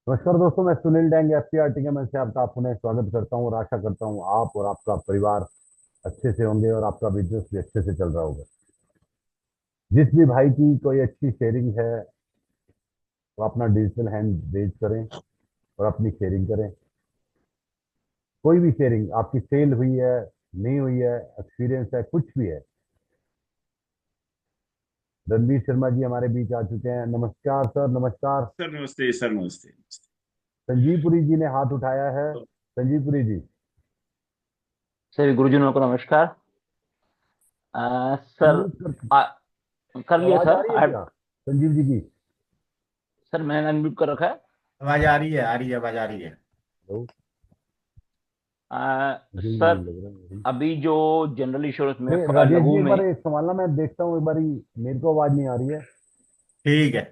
नमस्कार दोस्तों, मैं सुनील डैंग एफसीआरटी के मैं से आपका पुनः स्वागत करता हूँ और आशा करता हूँ आप और आपका परिवार अच्छे से होंगे और आपका बिजनेस भी अच्छे से चल रहा होगा। जिस भी भाई की कोई अच्छी शेयरिंग है वो अपना डिजिटल हैंड रेज करें और अपनी शेयरिंग करें। कोई भी शेयरिंग आपकी सेल हुई है, नहीं हुई है, एक्सपीरियंस है, कुछ भी है। रणवीर शर्मा जी हमारे बीच आ चुके हैं। नमस्कार सर, नमस्कार। सर नमस्ते, सर नमस्ते, नमस्ते। संजीव पुरी जी ने हाथ उठाया है। तो संजीव पुरी जी, सभी गुरुजनों को नमस्कार। सर अनम्यूट कर। आ, कर लिया आवाज आ सर। रही है क्या संजीव जी की? सर मैंने अनम्यूट कर रखा है। आवाज आ रही है, आ रही है, आवाज आ रही है। हेलो। मुझे ही नहीं सर लग रहा है। अभी जो जनरल इंश्योरेंस में नहीं राजेश जी, लघु एक में। बार एक संभालना, मैं देखता हूँ एक बारी। मेरे को आवाज नहीं आ रही है। ठीक है।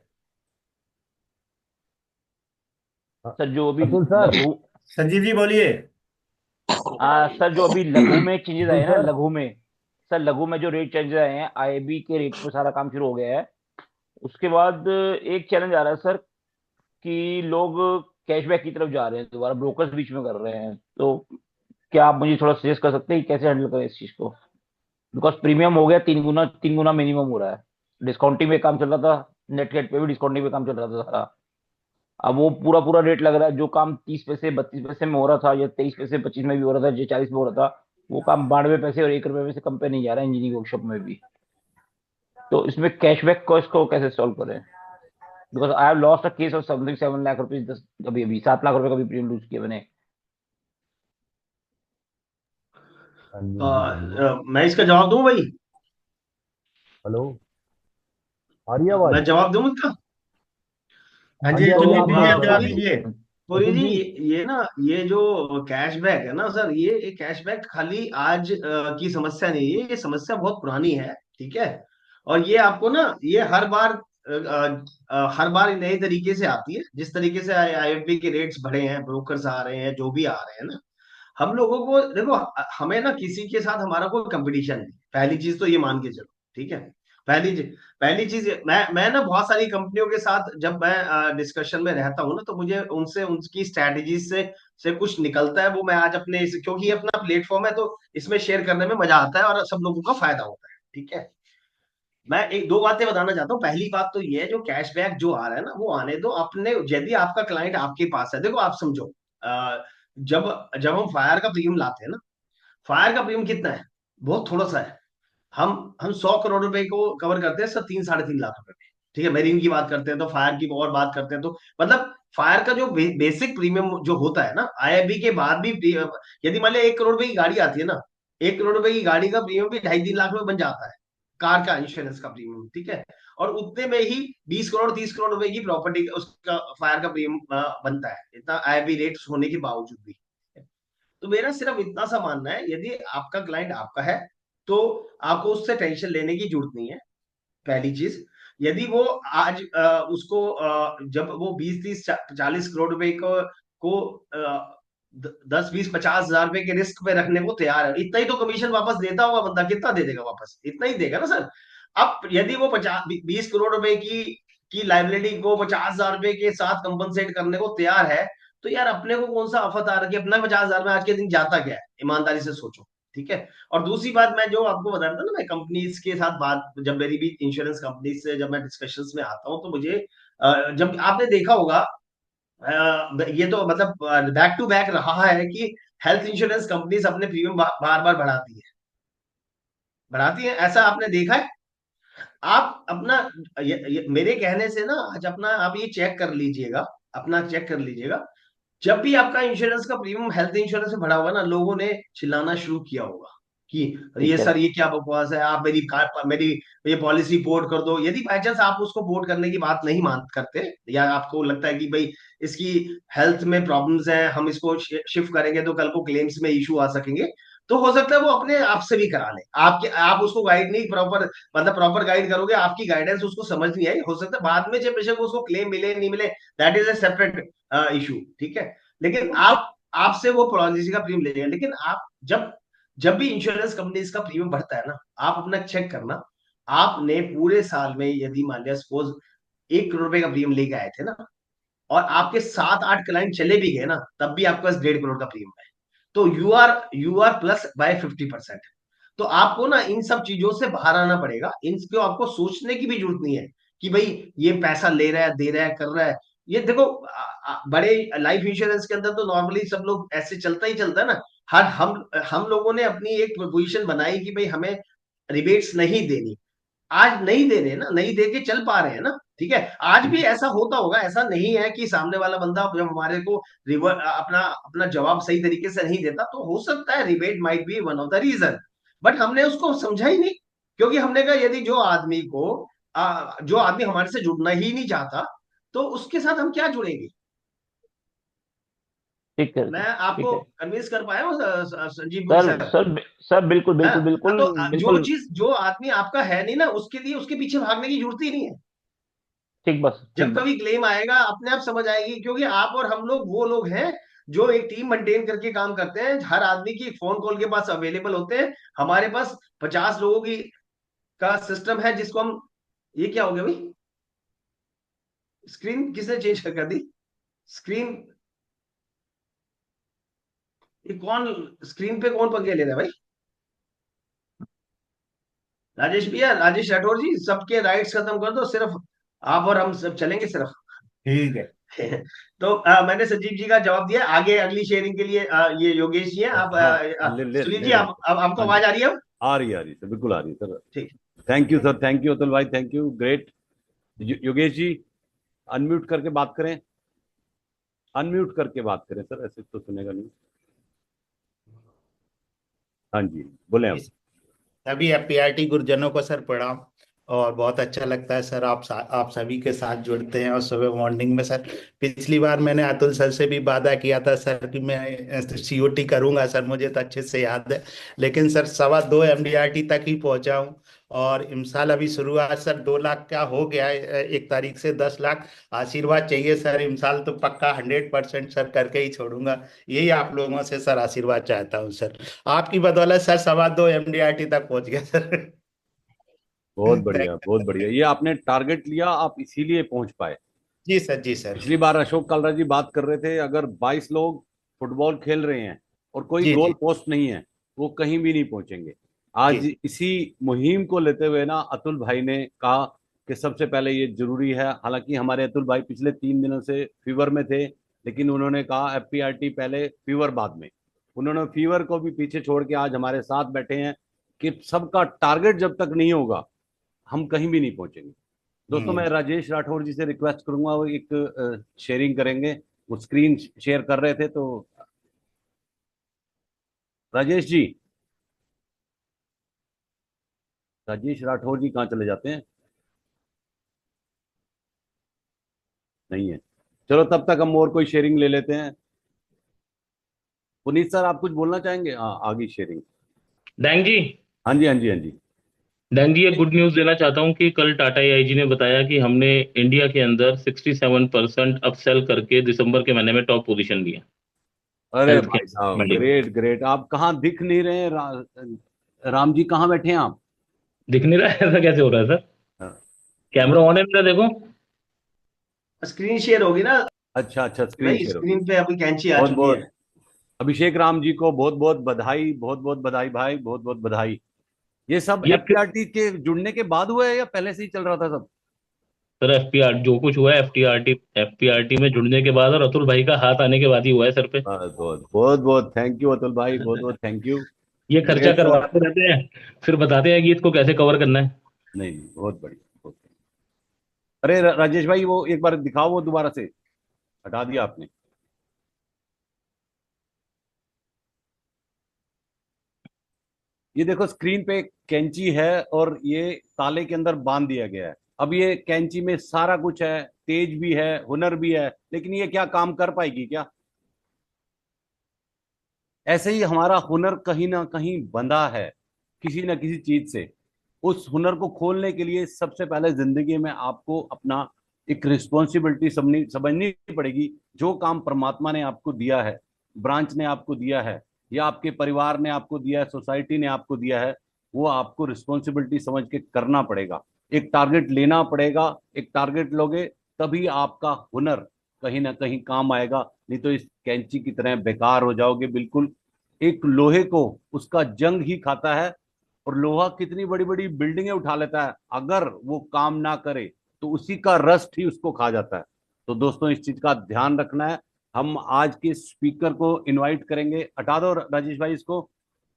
अ- सर जो अभी अतुल सर। लघु संजीव जी बोलिए। सर जो अभी लघु में चेंजेस आए अतुल हैं ना, सर। लघु में। सर लघु में जो रेट चेंजेस आए हैं, आईआईबी के रेट पे सारा काम शुरू हो गया है। उसके बाद एक चैलेंज आ रहा है सर, कि लोग कैशबैक की तरफ जा रहे हैं, दोबारा ब्रोकर्स बीच में कर रहे हैं। तो क्या आप मुझे थोड़ा सजेस्ट कर सकते हैं कि कैसे हैंडल करें इस चीज को? बिकॉज प्रीमियम हो गया 3 गुना, 3 गुना मिनिमम हो रहा है। डिस्काउंटिंग में काम चल रहा था, नेट गेट पे भी डिस्काउंटिंग में काम चल रहा था सारा। अब वो पूरा पूरा रेट लग रहा है, जो काम 30 पैसे 32 पैसे में हो रहा था, या 23 पैसे 25 में भी हो रहा था, जो 40 में हो रहा था, वो काम 92 पैसे और 1 रुपए में से कम पे नहीं जा रहा है इंजीनियरिंग वर्कशॉप में भी। तो इसमें कैशबैक को इसको कैसे सॉल्व करें? Because I have lost a case of something 7 lakh rupees, अभी अभी 7 लाख रुपए का भी प्रीमियम लूज किया मैंने। अनम्यूट भी कर लिया। मैं इसका जवाब दूं भाई? हेलो। आ रही है आवाज? मैं जवाब दूं इसका? हाँ हाँ जी, जी, हाँ जी, सुनील आप जी, जवाब आप करें। जवाब पुरी दीजिए। जी। पुरी अतुल जी, जी। ये ना, ये जो कैशबैक है ना सर, ये कैशबैक खाली आज की समस्या नहीं है, ये समस्या बहुत पुरानी है। ठीक है। और ये आपको ना, ये हर बार हर बार नए तरीके से आती है। जिस तरीके से आईएफबी के रेट्स बढ़े हैं, ब्रोकर्स आ रहे हैं, जो भी आ रहे हैं ना, हम लोगों को देखो, हमें ना किसी के साथ हमारा कोई कंपटीशन नहीं। पहली चीज तो ये मान के चलो। ठीक है। पहली चीज पहली चीज मैं ना बहुत सारी कंपनियों के साथ जब मैं डिस्कशन में रहता हूँ ना, तो मुझे उनसे उनकी स्ट्रैटेजीज से कुछ निकलता है। वो मैं आज क्योंकि ये अपना प्लेटफॉर्म है, तो इसमें शेयर करने में मजा आता है और सब लोगों का फायदा होता है। ठीक है। मैं एक दो बातें बताना चाहता हूँ। पहली बात तो ये है, जो कैशबैक जो आ रहा है ना, वो आने दो अपने। यदि आपका क्लाइंट आपके पास है, देखो आप समझो, जब जब हम फायर का प्रीमियम लाते हैं ना, फायर का प्रीमियम कितना है? बहुत थोड़ा सा है। हम 100 करोड़ रुपए को कवर करते हैं सर 3 साढ़े 3 लाख रुपए में। ठीक है, मेरीन की बात करते हैं तो, फायर की और बात करते हैं तो, मतलब फायर का जो बेसिक प्रीमियम जो होता है ना, आईआईबी के बाद भी यदि मान लिया 1 करोड़ रुपए की गाड़ी आती है ना, 1 करोड़ रुपए की गाड़ी का प्रीमियम भी 2.5 3 लाख में बन जाता है। कार का इंश्योरेंस का प्रीमियम। ठीक है। और उतने में ही 20 करोड़ 30 करोड़ रुपए की प्रॉपर्टी उसका फायर का प्रीमियम बनता है, इतना आईआईबी रेट होने के बावजूद भी। तो मेरा सिर्फ इतना सा मानना है, यदि आपका क्लाइंट आपका है, तो आपको उससे टेंशन लेने की जरूरत नहीं है। पहली चीज, यदि वो आज उसको जब वो 20 30 40 करोड़ रुपए को 10 20 50 हजार रुपए के रिस्क पे रखने को तैयार है, इतना ही तो कमीशन वापस देता होगा बंदा। कितना दे देगा वापस? इतना ही देगा ना सर। अब यदि वो 50 20 करोड़ रुपए की लाइबिलिटी को 50 हजार रुपए के साथ कंपनसेट करने को तैयार है, तो यार अपने को कौन सा आफत आ रहा है? अपना 50 हजार में आज के दिन जाता क्या है? ईमानदारी से सोचो। ठीक है। और दूसरी बात, मैं जो आपको बता रहा था ना, मैं कंपनीज के साथ बात, जब मेरी भी इंश्योरेंस कंपनी से जब मैं डिस्कशंस में आता हूँ, तो मुझे जब आपने देखा होगा, ये तो मतलब बैक टू बैक रहा है कि हेल्थ इंश्योरेंस कंपनीज अपने प्रीमियम बार बार बढ़ाती है। ऐसा आपने देखा है? आप अपना मेरे कहने से ना, आज अपना आप ये चेक कर लीजिएगा, अपना चेक कर लीजिएगा। जब भी आपका इंश्योरेंस का प्रीमियम हेल्थ इंश्योरेंस में बढ़ा होगा ना, लोगों ने चिल्लाना शुरू किया होगा कि ये ठीक है। सर, ये क्या बकवास है, आप मेरी ये पॉलिसी पोर्ट कर दो। यदि बाई चांस आप उसको पोर्ट करने की बात नहीं मान करते, या आपको लगता है कि भाई इसकी हेल्थ में प्रॉब्लम्स हैं, हम इसको शिफ्ट करेंगे तो कल को क्लेम्स में इशू आ सकेंगे, तो हो सकता है वो अपने आप से भी करा ले। आप उसको गाइड नहीं प्रॉपर, मतलब प्रॉपर गाइड करोगे, आपकी गाइडेंस उसको समझ नहीं आई, हो सकता है बाद में जब बेशक उसको क्लेम मिले नहीं मिले, that is a separate issue. ठीक है। लेकिन आप आपसे वो पॉलिसी का प्रीमियम ले जाएगा। लेकिन आप जब जब भी इंश्योरेंस कंपनी का प्रीमियम बढ़ता है ना, आप अपना चेक करना। आपने पूरे साल में यदि मान लिया सपोज 1 करोड़ रुपए का प्रीमियम लेके आए थे ना, और आपके 7-8 क्लाइंट चले भी गए ना, तब भी आपके पास 1.5 करोड़ का प्रीमियम है। तो यू आर प्लस बाय 50%। तो आपको ना इन सब चीजों से बाहर आना पड़ेगा, इनको आपको सोचने की भी जरूरत नहीं है कि भाई ये पैसा ले रहा है, दे रहा है, कर रहा है। ये देखो बड़े लाइफ इंश्योरेंस के अंदर तो नॉर्मली सब लोग ऐसे चलता ही चलता है ना। हर हम लोगों ने अपनी एक पोजीशन बनाई कि भाई हमें रिबेट्स नहीं देनी। आज नहीं दे रहे ना, नहीं दे के चल पा रहे हैं ना, ठीक है। आज भी ऐसा होता होगा, ऐसा नहीं है कि सामने वाला बंदा जब हमारे को रिवर्ट अपना अपना जवाब सही तरीके से नहीं देता, तो हो सकता है rebate might be one of the reason. But हमने उसको समझा ही नहीं, क्योंकि हमने कहा यदि जो आदमी हमारे से जुड़ना ही नहीं चाहता, तो उसके साथ हम क्या जुड़ेंगे। ठीक है मैं सर, ठीक आपको है कन्विंस कर पाया हूँ संजीव गुरु सर। सर। सर बिल्कुल हाँ, बिल्कुल बिल्कुल तो बिल्कुल। जो आदमी आपका है नहीं ना, उसके लिए उसके पीछे भागने की जरूरत ही नहीं है। ठीक बस, जब ठीक बस। कभी क्लेम आएगा अपने आप समझ आएगी, क्योंकि आप और हम लोग वो लोग हैं जो एक टीम मेंटेन करके काम करते हैं। हर आदमी की फोन कॉल के पास अवेलेबल होते हैं। हमारे पास 50 लोगों की का सिस्टम है जिसको हम, ये क्या हो गया भाई, स्क्रीन किसने चेंज कर दी, स्क्रीन, ये कौन, स्क्रीन पे कौन पंगे ले रहा है भाई। राजेश भैया, राजेश राठौर जी, सबके राइट्स खत्म कर दो, सिर्फ आप और हम सब चलेंगे सिर्फ। ठीक है। तो मैंने संजीव जी का जवाब दिया। आगे अगली शेयरिंग के लिए ये योगेश जी हैं। आप हाँ ले ले सुनील ले जी, रहे हैं आप सर। अब आपको हाँ जी, आवाज आ रही है अब। आ रही है सर, बिल्कुल आ रही है सर। ठीक। Thank you sir, thank you Atul भाई, thank you, great. Yogesh ji unmute करके बात करें, अनम्यूट करके बात करें सर, ऐसे तो सुनेगा नहीं। हाँ जी, बोले आप। सभी एफपीआरटी गुरुजनों को सर प्रणाम। और बहुत अच्छा लगता है सर, आप सभी के साथ जुड़ते हैं और सुबह मॉर्निंग में सर। पिछली बार मैंने अतुल सर से भी वादा किया था सर कि मैं सीओटी करूंगा सर, मुझे तो अच्छे से याद है। लेकिन सर 2.25 एमडीआरटी तक ही पहुंचा हूं। और इमसाल अभी शुरुआत सर 2 लाख का हो गया है, 1 तारीख से 10 लाख। आशीर्वाद चाहिए सर, इमसाल तो पक्का 100% सर करके ही छोड़ूंगा। यही आप लोगों से सर आशीर्वाद चाहता हूँ सर। आपकी बदौलत सर 2.25 एमडीआरटी तक पहुंच गया सर। बहुत बढ़िया, थैंक बहुत बढ़िया, ये आपने टारगेट लिया, आप इसीलिए पहुंच पाए। जी सर, जी सर। पिछली बार अशोक कालरा जी बात कर रहे थे, अगर 22 लोग फुटबॉल खेल रहे हैं और कोई जी गोल जी पोस्ट नहीं है, वो कहीं भी नहीं पहुंचेंगे। आज जी इसी मुहिम को लेते हुए ना अतुल भाई ने कहा कि सबसे पहले ये जरूरी है। हालांकि हमारे अतुल भाई पिछले 3 दिनों से फीवर में थे, लेकिन उन्होंने कहा एफपीआरटी पहले, फीवर बाद में। उन्होंने फीवर को भी पीछे छोड़ के आज हमारे साथ बैठे हैं कि सबका टारगेट जब तक नहीं होगा हम कहीं भी नहीं पहुंचेंगे। दोस्तों, मैं हम्म। राजेश राठौर जी से रिक्वेस्ट करूंगा, वो एक शेयरिंग करेंगे। वो स्क्रीन शेयर कर रहे थे, तो राजेश जी, राजेश राठौर जी कहाँ चले जाते हैं, नहीं है। चलो तब तक हम और कोई शेयरिंग ले लेते हैं। पुनीत सर, आप कुछ बोलना चाहेंगे? हाँ, आगे शेयरिंग। डैंग जी, हाँ जी, हाँ जी, हाँ जी। डैंग जी, एक गुड न्यूज़ देना चाहता हूँ कि कल टाटा एआईजी ने बताया कि हमने इंडिया के अंदर 67% अपसेल करके दिसंबर के महीने में टॉप पोजीशन लिया अरे हेल्थ भाई केयर साहब, मेडिकल। Great great. आप कहाँ दिख नहीं रहे हैं? राम जी कहाँ बैठे हैं आप? दिख नहीं रहा है, ऐसा कैसे हो रहा है सर? हाँ, कैमरा ऑन है मेरा, देखो। स्क्रीन शेयर होगी ना अच्छा अच्छा, स्क्रीन भाई, शेयर होगी। स्क्रीन पे अभी कैंची आ बहुत चुकी है। बहुत अभिषेक राम जी को बहुत बहुत बधाई, बहुत बहुत बधाई भाई, बहुत बहुत बधाई। ये सब ये एफपीआरटी के जुड़ने के बाद हुआ है या पहले से ही चल रहा था सब? सर एफपीआर जो कुछ हुआ है एफपीआरटी में जुड़ने के बाद और अतुल भाई का हाथ आने के बाद ही हुआ है सर पे। बहुत बहुत बहुत बहुत थैंक यू अतुल भाई, बहुत बहुत थैंक यू। ये खर्चा ग्रेट सर। करवाते रहते हैं, फिर बताते हैं कि इसको कैसे कवर करना है। नहीं नहीं, बहुत बढ़िया, बहुत बढ़िया। अरे राजेश भाई, वो एक बार दिखाओ, वो दोबारा से हटा दिया आपने। ये देखो स्क्रीन पे कैंची है और ये ताले के अंदर बांध दिया गया है। अब ये कैंची में सारा कुछ है, तेज भी है, हुनर भी है, लेकिन ये क्या काम कर पाएगी क्या? ऐसे ही हमारा हुनर कहीं ना कहीं बंधा है किसी ना किसी चीज से। उस हुनर को खोलने के लिए सबसे पहले जिंदगी में आपको अपना एक रिस्पॉन्सिबिलिटी समझनी पड़ेगी। जो काम परमात्मा ने आपको दिया है, ब्रांच ने आपको दिया है, या आपके परिवार ने आपको दिया है, सोसाइटी ने आपको दिया है, वो आपको रिस्पॉन्सिबिलिटी समझ के करना पड़ेगा। एक टारगेट लेना पड़ेगा। एक टारगेट लोगे तभी आपका हुनर कहीं ना कहीं काम आएगा, नहीं तो इस कैंची की तरह बेकार हो जाओगे बिल्कुल। एक लोहे को उसका जंग ही खाता है, और लोहा कितनी बड़ी बड़ी बिल्डिंगें उठा लेता है, अगर वो काम ना करे तो उसी का रस्ट ही उसको खा जाता है। तो दोस्तों इस चीज का ध्यान रखना है। हम आज के स्पीकर को इनवाइट करेंगे, हटा दो राजेश भाई इसको।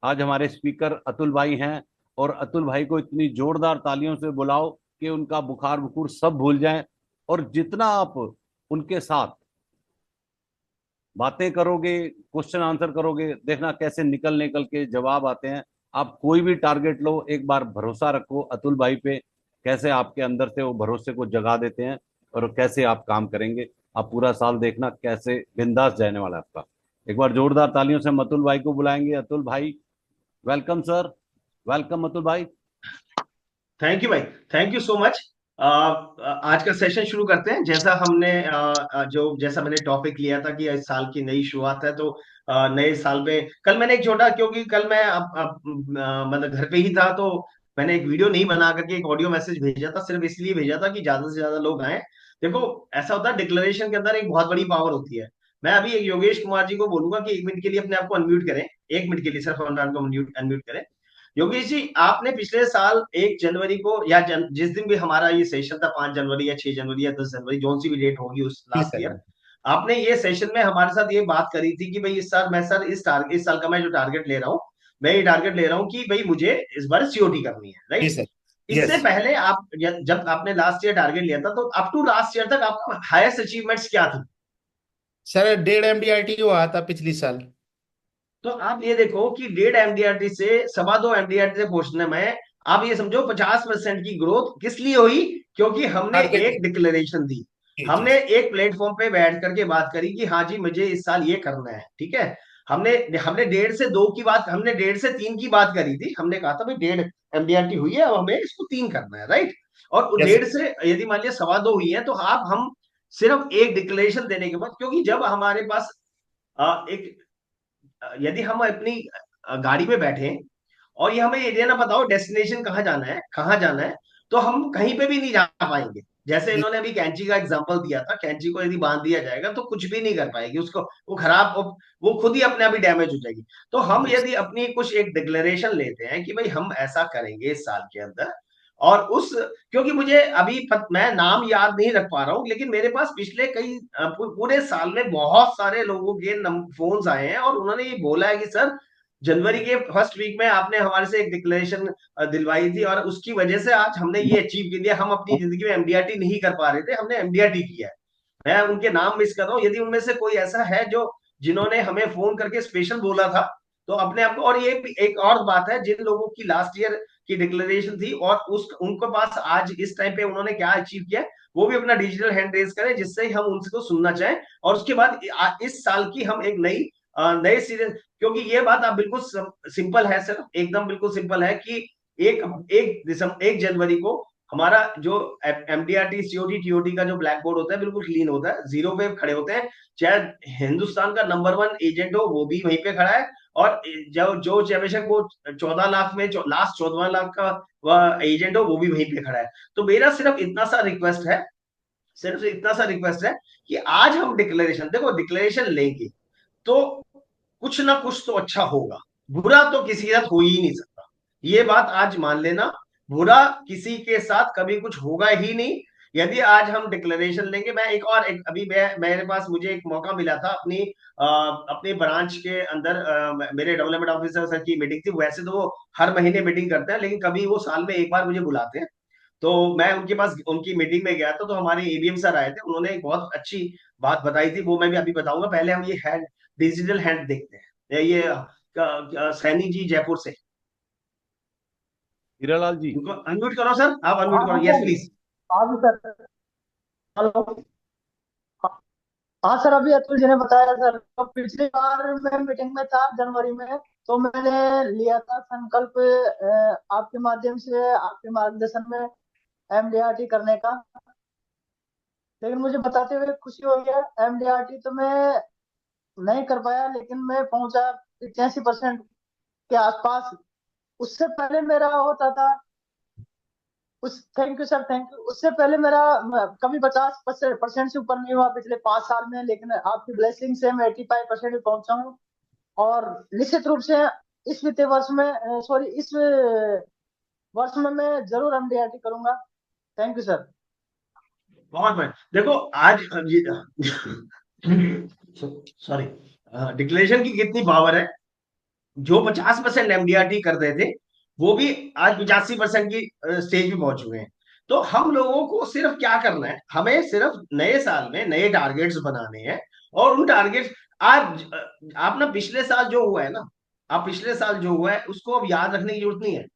आज हमारे स्पीकर अतुल भाई हैं, और अतुल भाई को इतनी जोरदार तालियों से बुलाओ कि उनका बुखार बुखार सब भूल जाएं, और जितना आप उनके साथ बातें करोगे, क्वेश्चन आंसर करोगे, देखना कैसे निकल निकल के जवाब आते हैं। आप कोई भी टारगेट लो, एक बार भरोसा रखो अतुल भाई पे, कैसे आपके अंदर से वो भरोसे को जगा देते हैं और कैसे आप काम करेंगे। आप पूरा साल देखना कैसे बिंदास जाने वाला है आपका। एक बार जोरदार तालियों से हम अतुल भाई को बुलाएंगे। अतुल भाई, वेलकम सर, वेलकम अतुल भाई। थैंक यू भाई, थैंक यू सो मच। आज का सेशन शुरू करते हैं। जैसा हमने जैसा मैंने टॉपिक लिया था कि इस साल की नई शुरुआत है, तो नए साल में कल मैंने एक छोटा, क्योंकि कल मैं मतलब घर पे ही था, तो मैंने एक वीडियो नहीं बना करके एक ऑडियो मैसेज भेजा था, सिर्फ इसलिए भेजा था कि ज्यादा से ज्यादा लोग आए। देखो, ऐसा होता है डिक्लेरेशन के अंदर एक बहुत बड़ी पावर होती है। मैं अभी एक योगेश कुमार जी को बोलूंगा कि 1 मिनट के लिए अपने आप को अनम्यूट करें। 1 मिनट के लिए सिर्फ अपने आप को अनम्यूट करें। योगेश जी, आपने पिछले साल 1 जनवरी को या जिस दिन भी हमारा ये सेशन था, 5 जनवरी या 6 जनवरी या 10 जनवरी, जो सी भी डेट होगी उस जी लास्ट सर। ईयर, आपने ये सेशन में हमारे साथ ये बात करी थी कि भाई इस साल मैं सर इस साल का मैं जो टारगेट ले रहा हूँ, मैं ये टारगेट ले रहा हूँ कि भाई मुझे इस बार सीओटी करनी है, जी राइट। सर। इससे यस पहले आप जब आपने लास्ट ईयर टारगेट लिया था, तो अप टू लास्ट ईयर तक आपका हाईएस्ट अचीवमेंट्स क्या थी? सर, 1.5 MDRT हुआ था पिछली साल। तो आप ये देखो कि 1.5 MDRT से 2.25 MDRT से पहुंचने में आप ये समझो 50% की ग्रोथ किस लिए हुई? क्योंकि हमने टारगेट। एक डिक्लेरेशन दी, जी जी। हमने एक प्लेटफॉर्म पे बैठ करके बात करी कि हाँ जी मुझे इस साल ये करना है, ठीक है। हमने हमने 1.5 से 2 की बात, हमने 1.5 से 3 की बात करी थी। हमने कहा था भाई 1.5 MDRT हुई है, अब हमें इसको 3 करना है, राइट। और यस। 1.5 से यदि मान लिया 2.25 हुई है, तो आप हम सिर्फ एक डिक्लेरेशन देने के बाद, क्योंकि जब हमारे पास एक यदि हम अपनी गाड़ी में बैठे और ये हमें ये ना बताओ डेस्टिनेशन कहाँ जाना है, कहाँ जाना है, तो हम कहीं पे भी नहीं जा पाएंगे। जैसे जी। इन्होंने अभी कैंची का एग्जांपल दिया था, कैंची को यदि बांध दिया जाएगा तो कुछ भी नहीं कर पाएगी उसको, वो खराब, वो खुद ही अपने आप ही डैमेज हो जाएगी। तो हम जी यदि अपनी कुछ एक डिक्लेरेशन लेते हैं कि भाई हम ऐसा करेंगे इस साल के अंदर, और उस, क्योंकि मुझे अभी मैं नाम याद नहीं रख पा रहा हूँ, लेकिन मेरे पास पिछले कई पूरे साल में बहुत सारे लोगों के फोन्स आए हैं और उन्होंने ये बोला है कि सर जनवरी के फर्स्ट वीक में आपने हमारे से एक डिक्लेरेशन दिलवाई थी और उसकी वजह से आज हमने ये अचीव कर लिया। हम अपनी जिंदगी में एमडीआरटी नहीं कर पा रहे थे, हमने एमडीआरटी किया है। मैं उनके नाम मिस कर रहा हूँ, यदि उनमें से कोई ऐसा है जो जिन्होंने हमें फोन करके स्पेशल बोला था, तो अपने आप को। और ये भी एक और बात है, जिन लोगों की लास्ट ईयर की डिक्लेरेशन थी और उस उनके पास आज इस टाइम पे उन्होंने क्या अचीव किया है, वो भी अपना डिजिटल हैंड रेज करें, जिससे हम उनको सुनना चाहें। और उसके बाद इस साल की हम एक नए सीरीज, क्योंकि ये बात आप बिल्कुल सिंपल है सर, एकदम बिल्कुल सिंपल है कि एक एक जनवरी को हमारा जो एमडीआरटी सीओटी टीओटी का जो ब्लैक बोर्ड होता है बिल्कुल क्लीन होता है, जीरो पे खड़े होते हैं। चाहे हिंदुस्तान का नंबर 1 एजेंट हो वो भी वहीं पे खड़ा है, और जो चेवेशक वो 14 लाख में लास्ट 14 लाख का एजेंट हो वो भी वहीं पे खड़ा है। तो मेरा सिर्फ इतना सा रिक्वेस्ट है, सिर्फ इतना सा रिक्वेस्ट है कि आज हम डिक्लेरेशन, देखो डिक्लेरेशन लेंगे तो कुछ ना कुछ तो अच्छा होगा, बुरा तो किसी के साथ हो ही नहीं सकता। ये बात आज मान लेना, बुरा किसी के साथ कभी कुछ होगा ही नहीं। यदि आज हम डिक्लेरेशन लेंगे, मैं एक और एक अभी मेरे पास मुझे एक मौका मिला था अपने ब्रांच के अंदर, मेरे डेवलपमेंट ऑफिसर सर की मीटिंग थी। वैसे तो वो हर महीने मीटिंग करते हैं, लेकिन कभी वो साल में एक बार मुझे बुलाते हैं। तो मैं उनके पास उनकी मीटिंग में गया था, तो हमारे एबीएम सर आए थे, उन्होंने एक बहुत अच्छी बात बताई थी, वो मैं भी अभी बताऊंगा। पहले हम ये हैंड, डिजिटल हैंड देखते हैं। ये सैनी जी जयपुर से, हीरालाल जी। उनको अनम्यूट करो सर, आप हाँ अनम्यूट हाँ करो, यस सर। प्लीज। हाँ जी सर। हेलो। हाँ सर, अभी अतुल जी ने बताया सर, तो पिछली बार मैं मीटिंग में था जनवरी में, तो मैंने लिया था संकल्प आपके माध्यम से, आपके मार्गदर्शन में एमडीआरटी करने का। लेकिन मुझे बताते हुए खुशी हुई है, एमडीआरटी तो मैं नहीं कर पाया, लेकिन मैं पहुंचा 85% के आसपास। उससे पहले मेरा होता था thank you sir, thank you. उससे पहले मेरा कभी 50% से ऊपर नहीं हुआ पिछले 5 साल में, लेकिन आपकी ब्लेसिंग से मैं 85% पे पहुंचा हूँ। और निश्चित रूप से इस वित्तीय वर्ष में, सॉरी, इस वर्ष में मैं जरूर MDRT करूंगा। Thank you sir. बहुत बढ़िया। देखो आज सॉरी, डिक्लेरेशन की कितनी पावर है। जो 50% MDRT कर रहे थे वो भी आज 85% की स्टेज पे पहुंच चुके हैं। तो हम लोगों को सिर्फ क्या करना है, हमें सिर्फ नए साल में नए टारगेट्स बनाने हैं। और उन टारगेट्स, आज आप ना पिछले साल जो हुआ है ना, आप पिछले साल जो हुआ है उसको अब याद रखने की जरूरत नहीं है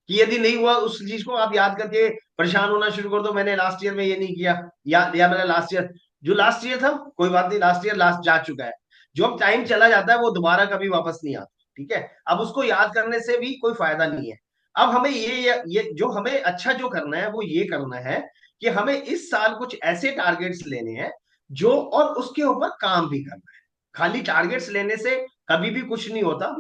कि यदि नहीं हुआ उस चीज को आप याद करके परेशान होना शुरू कर दो, मैंने लास्ट ईयर में ये नहीं किया, या मैंने लास्ट ईयर, जो लास्ट ईयर था कोई बात नहीं, लास्ट ईयर लास्ट जा चुका है। जो अब टाइम चला जाता है वो दोबारा कभी वापस नहीं आता, ठीक है। अब उसको याद करने से भी कोई फायदा नहीं है। अब हमें ये जो हमें अच्छा जो करना है वो ये करना है कि हमें इस साल कुछ ऐसे टारगेट्स लेने हैं जो, और उसके ऊपर काम भी करना है। खाली टारगेट्स लेने से कभी भी कुछ नहीं होता।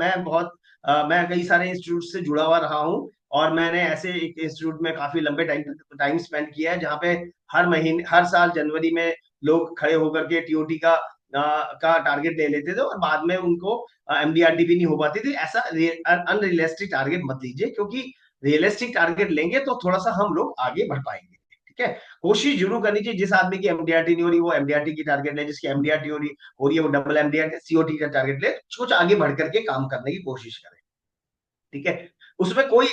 मैं कई सारे इंस्टीट्यूट से जुड़ा हुआ रहा हूँ, और मैंने ऐसे एक इंस्टीट्यूट में काफी लंबे टाइम स्पेंड किया है जहाँ पे हर महीने हर साल जनवरी में लोग खड़े होकर के TOT का टारगेट ले लेते थे, और बाद में उनको MDRT भी नहीं हो पाती थी। ऐसा अनरियलिस्टिक टारगेट मत लीजिए, क्योंकि रियलिस्टिक टारगेट लेंगे तो थोड़ा सा हम लोग आगे बढ़ पाएंगे, ठीक है। कोशिश जरूर करनी चाहिए, जिस आदमी की MDRT नहीं हो रही वो MDRT की टारगेट ले, जिसकी MDRT हो रही है वो डबल MDRT COT का टारगेट ले, कुछ आगे बढ़ करके काम करने की कोशिश करें, ठीक है। उसमें कोई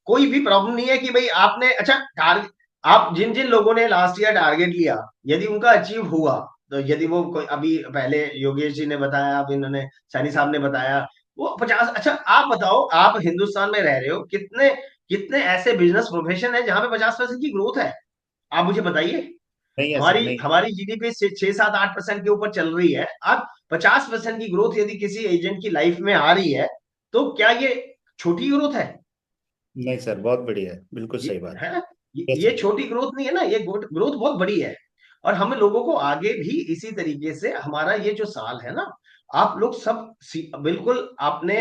कोई भी प्रॉब्लम नहीं है कि भाई आपने, अच्छा, टारगेट, आप जिन जिन लोगों ने लास्ट ईयर टारगेट लिया यदि उनका अचीव हुआ, तो यदि वो कोई, अभी पहले योगेश जी ने बताया, अब इन्होंने सैनी साहब ने बताया, वो 50, अच्छा आप बताओ, आप हिंदुस्तान में रह रहे हो, कितने कितने ऐसे बिजनेस प्रोफेशन है जहां पे 50% की ग्रोथ है, आप मुझे बताइए। नहीं है सर, हमारी नहीं। हमारी GDP से 6 7 8% के ऊपर चल रही है। अब 50% की ग्रोथ यदि किसी एजेंट की लाइफ में आ रही है, तो क्या ये छोटी ग्रोथ है? नहीं सर, बहुत बढ़िया है, बिल्कुल ये सही बात। है ना, यस ये सर। छोटी ग्रोथ नहीं है ना, ये ग्रोथ बहुत बड़ी है। और हम लोगों को आगे भी इसी तरीके से, हमारा ये जो साल है ना, आप लोग सब बिल्कुल आपने,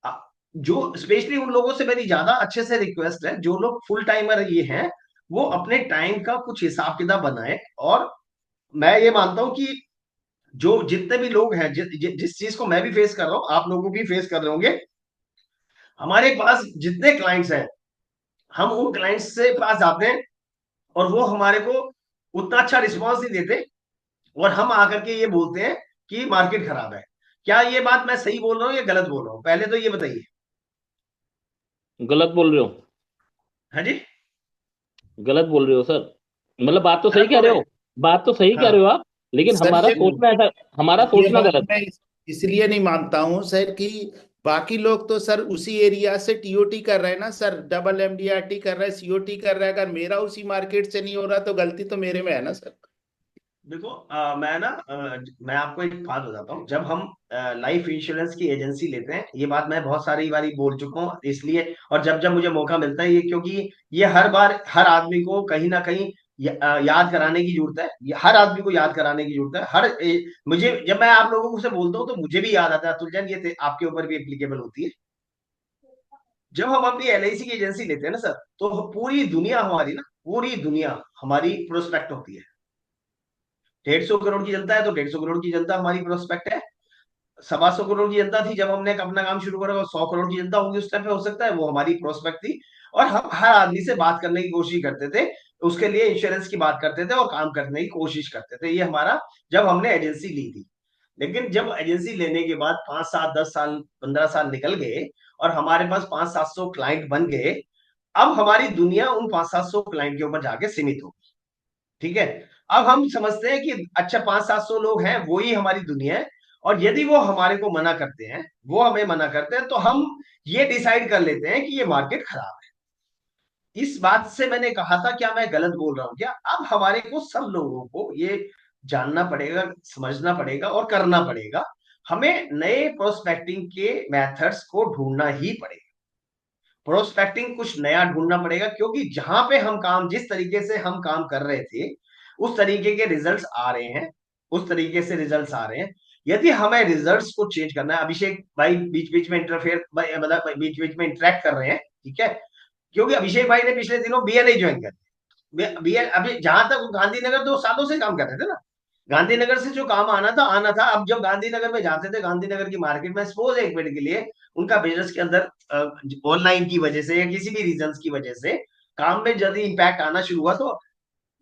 आ- जो स्पेशली उन लोगों से मेरी ज्यादा अच्छे से रिक्वेस्ट है, जो लोग फुल टाइमर ये हैं, वो अपने टाइम का कुछ हिसाब किताब बनाए। और मैं ये मानता हूं कि जो जितने भी लोग हैं, जिस चीज को मैं भी फेस कर रहा हूँ आप लोगों भी फेस कर रहे होंगे, हमारे पास जितने क्लाइंट्स हैं, हम उन क्लाइंट्स से पास जाते हैं और वो हमारे को उतना अच्छा रिस्पॉन्स नहीं देते, और हम आकर के ये बोलते हैं कि मार्केट खराब है। क्या ये बात मैं सही बोल रहा हूँ या गलत बोल रहा हूँ, पहले तो ये बताइए। गलत बोल रहे हो। हाँ जी, गलत बोल रहे हो सर। मतलब बात तो सही गलत कह बोल रहे रहे हो। हैं। बात तो सही कह हाँ, रहे हो आप। लेकिन सर हमारा ये सोचना ऐसा, हमारा ये सोचना बात गलत मैं इसलिए नहीं मानता हूं सर कि बाकी लोग तो सर उसी एरिया से TOT कर रहे हैं ना सर, डबल MDRT कर रहे हैं, COT कर रहे हैं। अगर मेरा उसी मार्केट से नहीं हो रहा तो गलती तो मेरे में है ना सर। देखो, मैं आपको एक बात बताता हूँ। जब हम लाइफ इंश्योरेंस की एजेंसी लेते हैं, ये बात मैं बहुत सारी बारी बोल चुका हूँ इसलिए, और जब जब मुझे मौका मिलता है ये, क्योंकि ये हर बार हर आदमी को कहीं ना कहीं याद कराने की जरूरत है, ये हर आदमी को याद कराने की जरूरत है। मुझे, जब मैं आप लोगों से बोलता हूँ तो मुझे भी याद आता है, अतुल जैन, आपके ऊपर भी एप्लीकेबल होती है। जब हम अपनी LIC की एजेंसी लेते हैं ना सर, तो पूरी दुनिया हमारी ना, पूरी दुनिया हमारी प्रोस्पेक्ट होती है। 150 करोड़ की जनता है तो 150 करोड़ की जनता हमारी प्रोस्पेक्ट है। 125 करोड़ की जनता थी जब हमने अपना काम शुरू करा, 100 करोड़ की जनता होगी उस टाइम पे, हो सकता है वो हमारी प्रोस्पेक्ट थी। और हम हर आदमी से बात करने की कोशिश करते थे, उसके लिए इंश्योरेंस की बात करते थे और काम करने की कोशिश करते थे। ये हमारा, जब हमने एजेंसी ली थी। लेकिन जब एजेंसी लेने के बाद 5 7 10 साल 15 साल निकल गए और हमारे पास 500 700 क्लाइंट बन गए, अब हमारी दुनिया उन 500 700 क्लाइंट के ऊपर जाके सीमित हो, ठीक है। अब हम समझते हैं कि अच्छा 500 700 लोग हैं, वो ही हमारी दुनिया है। और यदि वो हमारे को मना करते हैं, वो हमें मना करते हैं, तो हम ये डिसाइड कर लेते हैं कि ये मार्केट खराब है। इस बात से मैंने कहा था, क्या मैं गलत बोल रहा हूं क्या? अब हमारे को, सब लोगों को ये जानना पड़ेगा, समझना पड़ेगा और करना पड़ेगा। हमें नए प्रोस्पेक्टिंग के मेथड्स को ढूंढना ही पड़ेगा। प्रोस्पेक्टिंग कुछ नया ढूंढना पड़ेगा, क्योंकि जहां पे हम काम, जिस तरीके से हम काम कर रहे थे, उस तरीके के रिजल्ट्स आ रहे हैं, उस तरीके से रिजल्ट्स आ रहे हैं। यदि हमें रिजल्ट्स को चेंज करना है, अभिषेक भाई बीच बीच में इंटरफेयर, मतलब बीच बीच में इंटरेक्ट कर रहे हैं, ठीक है, क्योंकि अभिषेक भाई ने पिछले दिनों बीएनए ज्वाइन कर बीएन अभी जहां तक गांधीनगर 2 सालों से काम कर रहे थे ना, गांधीनगर से जो काम आना था। अब जब गांधीनगर में जाते थे, गांधीनगर की मार्केट में सपोज एक मिनट के लिए उनका बिजनेस के अंदर ऑनलाइन की वजह से या किसी भी रीजन की वजह से काम में जल्दी इम्पैक्ट आना शुरू हुआ, तो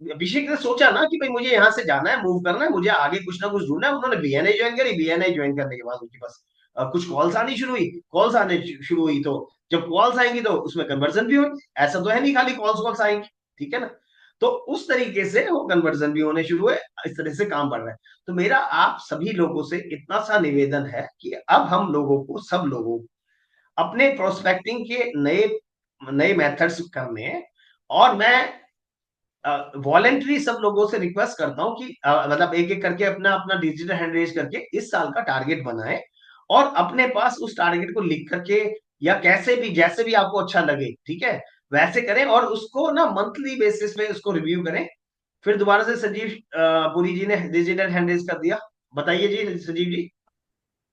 अभिषेक ने सोचा ना कि भाई मुझे यहाँ से जाना है, मूव करना है, मुझे आगे कुछ ना कुछ ढूंढना है। उन्होंने बीएनए ज्वाइन करी। बीएनए ज्वाइन करने के बाद उनके पास कुछ कॉल्स आनी शुरू हुई। कॉल्स आने शुरू हुई तो जब कॉल्स आएंगी तो उसमें कन्वर्जन भी होगी। ऐसा तो है नहीं खाली कॉल्स कॉल्स आएंगी, ठीक है ना। तो उस तरीके से वो कन्वर्जन भी होने शुरू हुए, इस तरह से काम बढ़ रहा है। तो मेरा आप सभी लोगों से इतना सा निवेदन है कि अब हम लोगों को, सब लोगों को अपने प्रोस्पेक्टिंग के नए नए मेथड्स करने हैं। और मैं वॉलेंटरी सब लोगों से रिक्वेस्ट करता हूं कि मतलब एक एक करके अपना अपना डिजिटल हैंड रेज करके इस साल का टारगेट बनाएं और अपने पास उस टारगेट को लिख करके या कैसे भी जैसे भी आपको अच्छा लगे, ठीक है, वैसे करें और उसको ना मंथली बेसिस पे उसको रिव्यू करें। फिर दोबारा से संजीव पुरी जी ने डिजिटल हैंड रेज कर दिया। बताइए जी संजीव जी।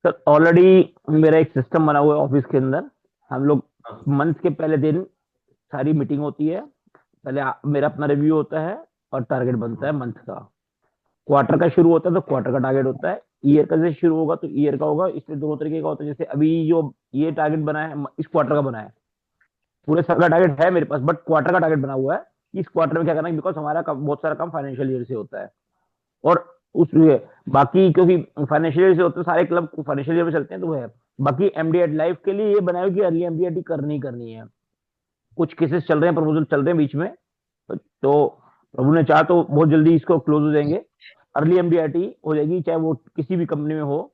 सर ऑलरेडी मेरा एक सिस्टम बना हुआ है ऑफिस के अंदर। हम लोग हाँ, मंथ के पहले दिन सारी मीटिंग होती है। पहले मेरा अपना रिव्यू होता है और टारगेट बनता है मंथ का। क्वार्टर का शुरू होता है तो क्वार्टर का टारगेट होता है। ईयर का जैसे शुरू होगा तो ईयर का होगा। इसमें दो तरीके का होता है। जैसे अभी जो ये टारगेट बना है इस क्वार्टर का बना है, पूरे साल का टारगेट है मेरे पास, बट क्वार्टर का टारगेट बना हुआ है कि इस क्वार्टर में क्या करना है, बिकॉज हमारा बहुत सारा काम फाइनेंशियल ईयर से होता है। और उस बाकी क्योंकि फाइनेंशियल ईयर से होते हैं सारे क्लब फाइनेंशियल ईयर में चलते हैं, तो वो है। बाकी एमडीएट लाइफ के लिए ये बनाया कि अर्ली एमडीएट करनी है। कुछ केसेस चल रहे हैं, प्रपोजल चल रहे हैं बीच में, तो प्रभु ने चाहा तो बहुत जल्दी इसको क्लोज हो जाएंगे। अर्ली एमडीआरटी हो जाएगी, चाहे वो किसी भी कंपनी में हो।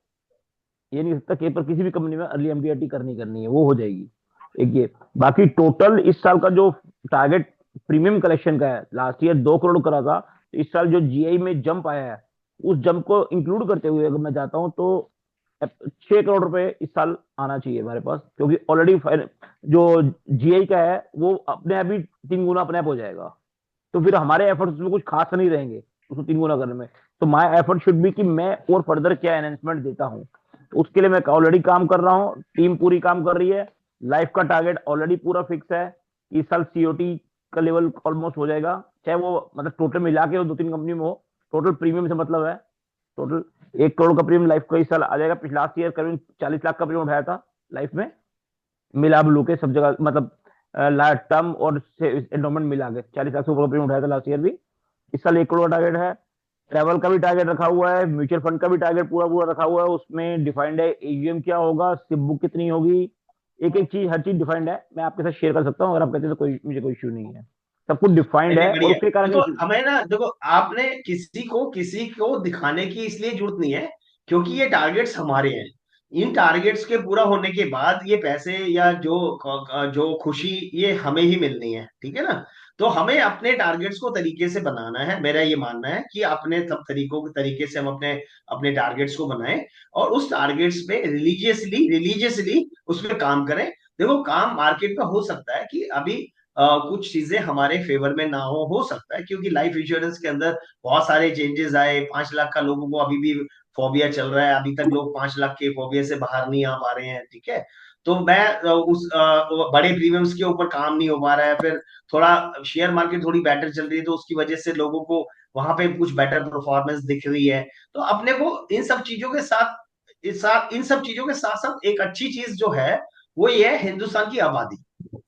ये नहीं सकता कि पर किसी भी कंपनी में अर्ली एमडीआरटी करनी है, वो हो जाएगी। एक ये। बाकी टोटल इस साल का जो टारगेट प्रीमियम कलेक्शन का है, लास्ट ईयर 2 करोड़ करा था। तो इस साल जो जीआई में जंप आया है, उस जंप को इंक्लूड करते हुए अगर मैं जाता हूँ तो 6 करोड़ रुपए इस साल आना चाहिए हमारे पास, क्योंकि ऑलरेडी जो जीआई का है वो अपने आप ही 3 गुना अपने आप हो जाएगा। तो फिर हमारे एफर्ट्स उसमें कुछ खास नहीं रहेंगे उसको 3 गुना करने में। तो माय एफर्ट शुड बी कि मैं और फर्दर क्या एनहेंसमेंट देता हूँ। तो उसके लिए मैं ऑलरेडी काम कर रहा हूँ, टीम पूरी काम कर रही है। लाइफ का टारगेट ऑलरेडी पूरा फिक्स है। इस साल सीओटी का लेवल ऑलमोस्ट हो जाएगा, चाहे वो मतलब टोटल मिला के 2-3 कंपनी में हो। टोटल प्रीमियम से मतलब है टोटल 1 करोड़ का प्रीमियम लाइफ का इस साल आ जाएगा। पिछला लास्ट ईयर करीब 40 लाख का प्रीमियम उठाया था लाइफ में, मिला ब्लू के सब जगह, मतलब टर्म और एंडोमेंट मिला के 40 लाख से ऊपर का प्रीमियम उठाया था लास्ट ईयर भी। इस साल 1 करोड़ का टारगेट है। ट्रैवल का भी टारगेट रखा हुआ है, म्यूचुअल फंड का भी टारगेट पूरा पूरा रखा हुआ है। उसमें डिफाइंड है एयूएम क्या होगा, सिप बुक कितनी होगी, एक एक चीज, हर चीज डिफाइंड है। मैं आपके साथ शेयर कर सकता हूँ अगर आप कहते हैं तो, मुझे कोई इश्यू नहीं है। सब कुछ डिफाइंड नहीं है नहीं, और बढ़िया है। उसके कारण देखो हमें ना, देखो आपने किसी को दिखाने की इसलिए जरूरत नहीं है, क्योंकि ये टारगेट्स हमारे हैं। इन टारगेट्स के पूरा होने के बाद ये पैसे या जो जो खुशी ये हमें ही मिलनी है, ठीक है ना। तो हमें अपने टारगेट्स को तरीके से बनाना है। मेरा ये मानना है कि अपने सब तरीकों के तरीके से हम अपने अपने टारगेट्स को बनाएं और उस टारगेट्स पे रिलीजियसली रिलीजियसली उसमें काम करें। देखो काम मार्केट में हो सकता है कि अभी कुछ चीजें हमारे फेवर में ना हो सकता है, क्योंकि लाइफ इंश्योरेंस के अंदर बहुत सारे चेंजेस आए। 5 लाख का लोगों को अभी भी फोबिया चल रहा है, अभी तक लोग 5 लाख के फोबिया से बाहर नहीं आ पा रहे हैं, ठीक है। तो मैं बड़े प्रीमियम्स के ऊपर काम नहीं हो पा रहा है। फिर थोड़ा शेयर मार्केट थोड़ी बेटर चल रही है, तो उसकी वजह से लोगों को वहां पे कुछ बेटर परफॉर्मेंस दिख रही है। तो अपने को इन सब चीजों के साथ इन सब चीजों के साथ साथ एक अच्छी चीज जो है वो ये है हिंदुस्तान की आबादी,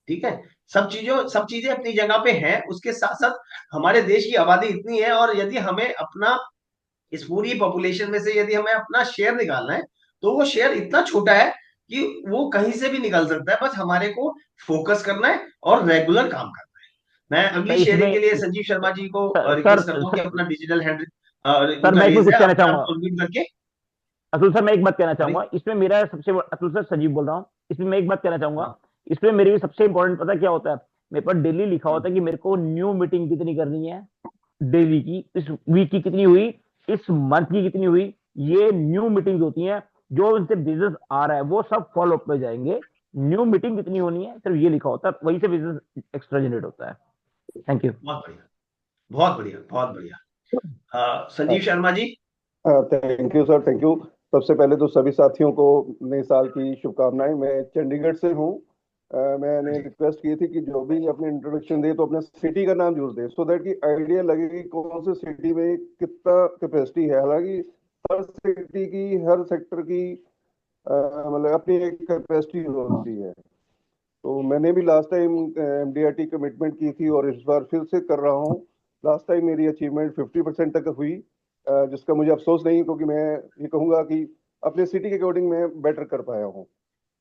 ठीक है। सब चीजें अपनी जगह पे हैं, उसके साथ साथ हमारे देश की आबादी इतनी है, और यदि हमें अपना इस पूरी पॉपुलेशन में से यदि हमें अपना शेयर निकालना है तो वो शेयर इतना छोटा है कि वो कहीं से भी निकल सकता है। बस हमारे को फोकस करना है और रेगुलर काम करना है। मैं सर अगली शेयरिंग इसमें के लिए संजीव शर्मा जी को सर रिक्वेस्ट करता हूँ कि अपना डिजिटल हैंड सर उनका मैं इसमें रेज कुछ है, कहना अपना चाहूंगा। अनम्यूट करके। अतुल सर मैं एक बात कहना अरे चाहूंगा इसमें, मेरा सबसे अतुल सर संजीव बोल रहा हूँ, इसमें मैं एक बात कहना चाहूंगा। हाँ इसमें मेरी भी सबसे इंपॉर्टेंट पता है क्या होता है, मेरे पास डेली लिखा होता है कि मेरे को न्यू मीटिंग कितनी करनी है डेली की, इस वीक की कितनी हुई, इस मंथ की कितनी हुई। ये न्यू मीटिंग होती हैं, जो उनसे बिजनेस आ रहा है वो सब फॉलो अप में जाएंगे। न्यू मीटिंग कितनी होनी है सिर्फ ये लिखा होता है, वहीं से बिजनेस एक्स्ट्रा जनरेट होता है। Thank you. बहुत बढ़िया, बहुत बढ़िया, बहुत बढ़िया। Sanjeev Sharma ji. Thank you sir, thank you. सबसे पहले तो सभी साथियों को नए साल की शुभकामनाएं। मैं चंडीगढ़ से हूँ मैंने रिक्वेस्ट की थी कि जो भी अपने इंट्रोडक्शन दे तो अपने सिटी का नाम जरूर दे, सो दैट कि आइडिया लगे कि कौन से सिटी में कितना कैपेसिटी है। हालांकि हर सिटी की, हर सेक्टर की मतलब अपनी एक कैपेसिटी होती है। तो मैंने भी लास्ट टाइम एमडीआरटी कमिटमेंट की थी और इस बार फिर से कर रहा हूँ। लास्ट टाइम मेरी अचीवमेंट 50% तक हुई, जिसका मुझे अफसोस नहीं, क्योंकि मैं ये कहूँगा कि अपने सिटी के अकॉर्डिंग मैं बेटर कर पाया हूँ।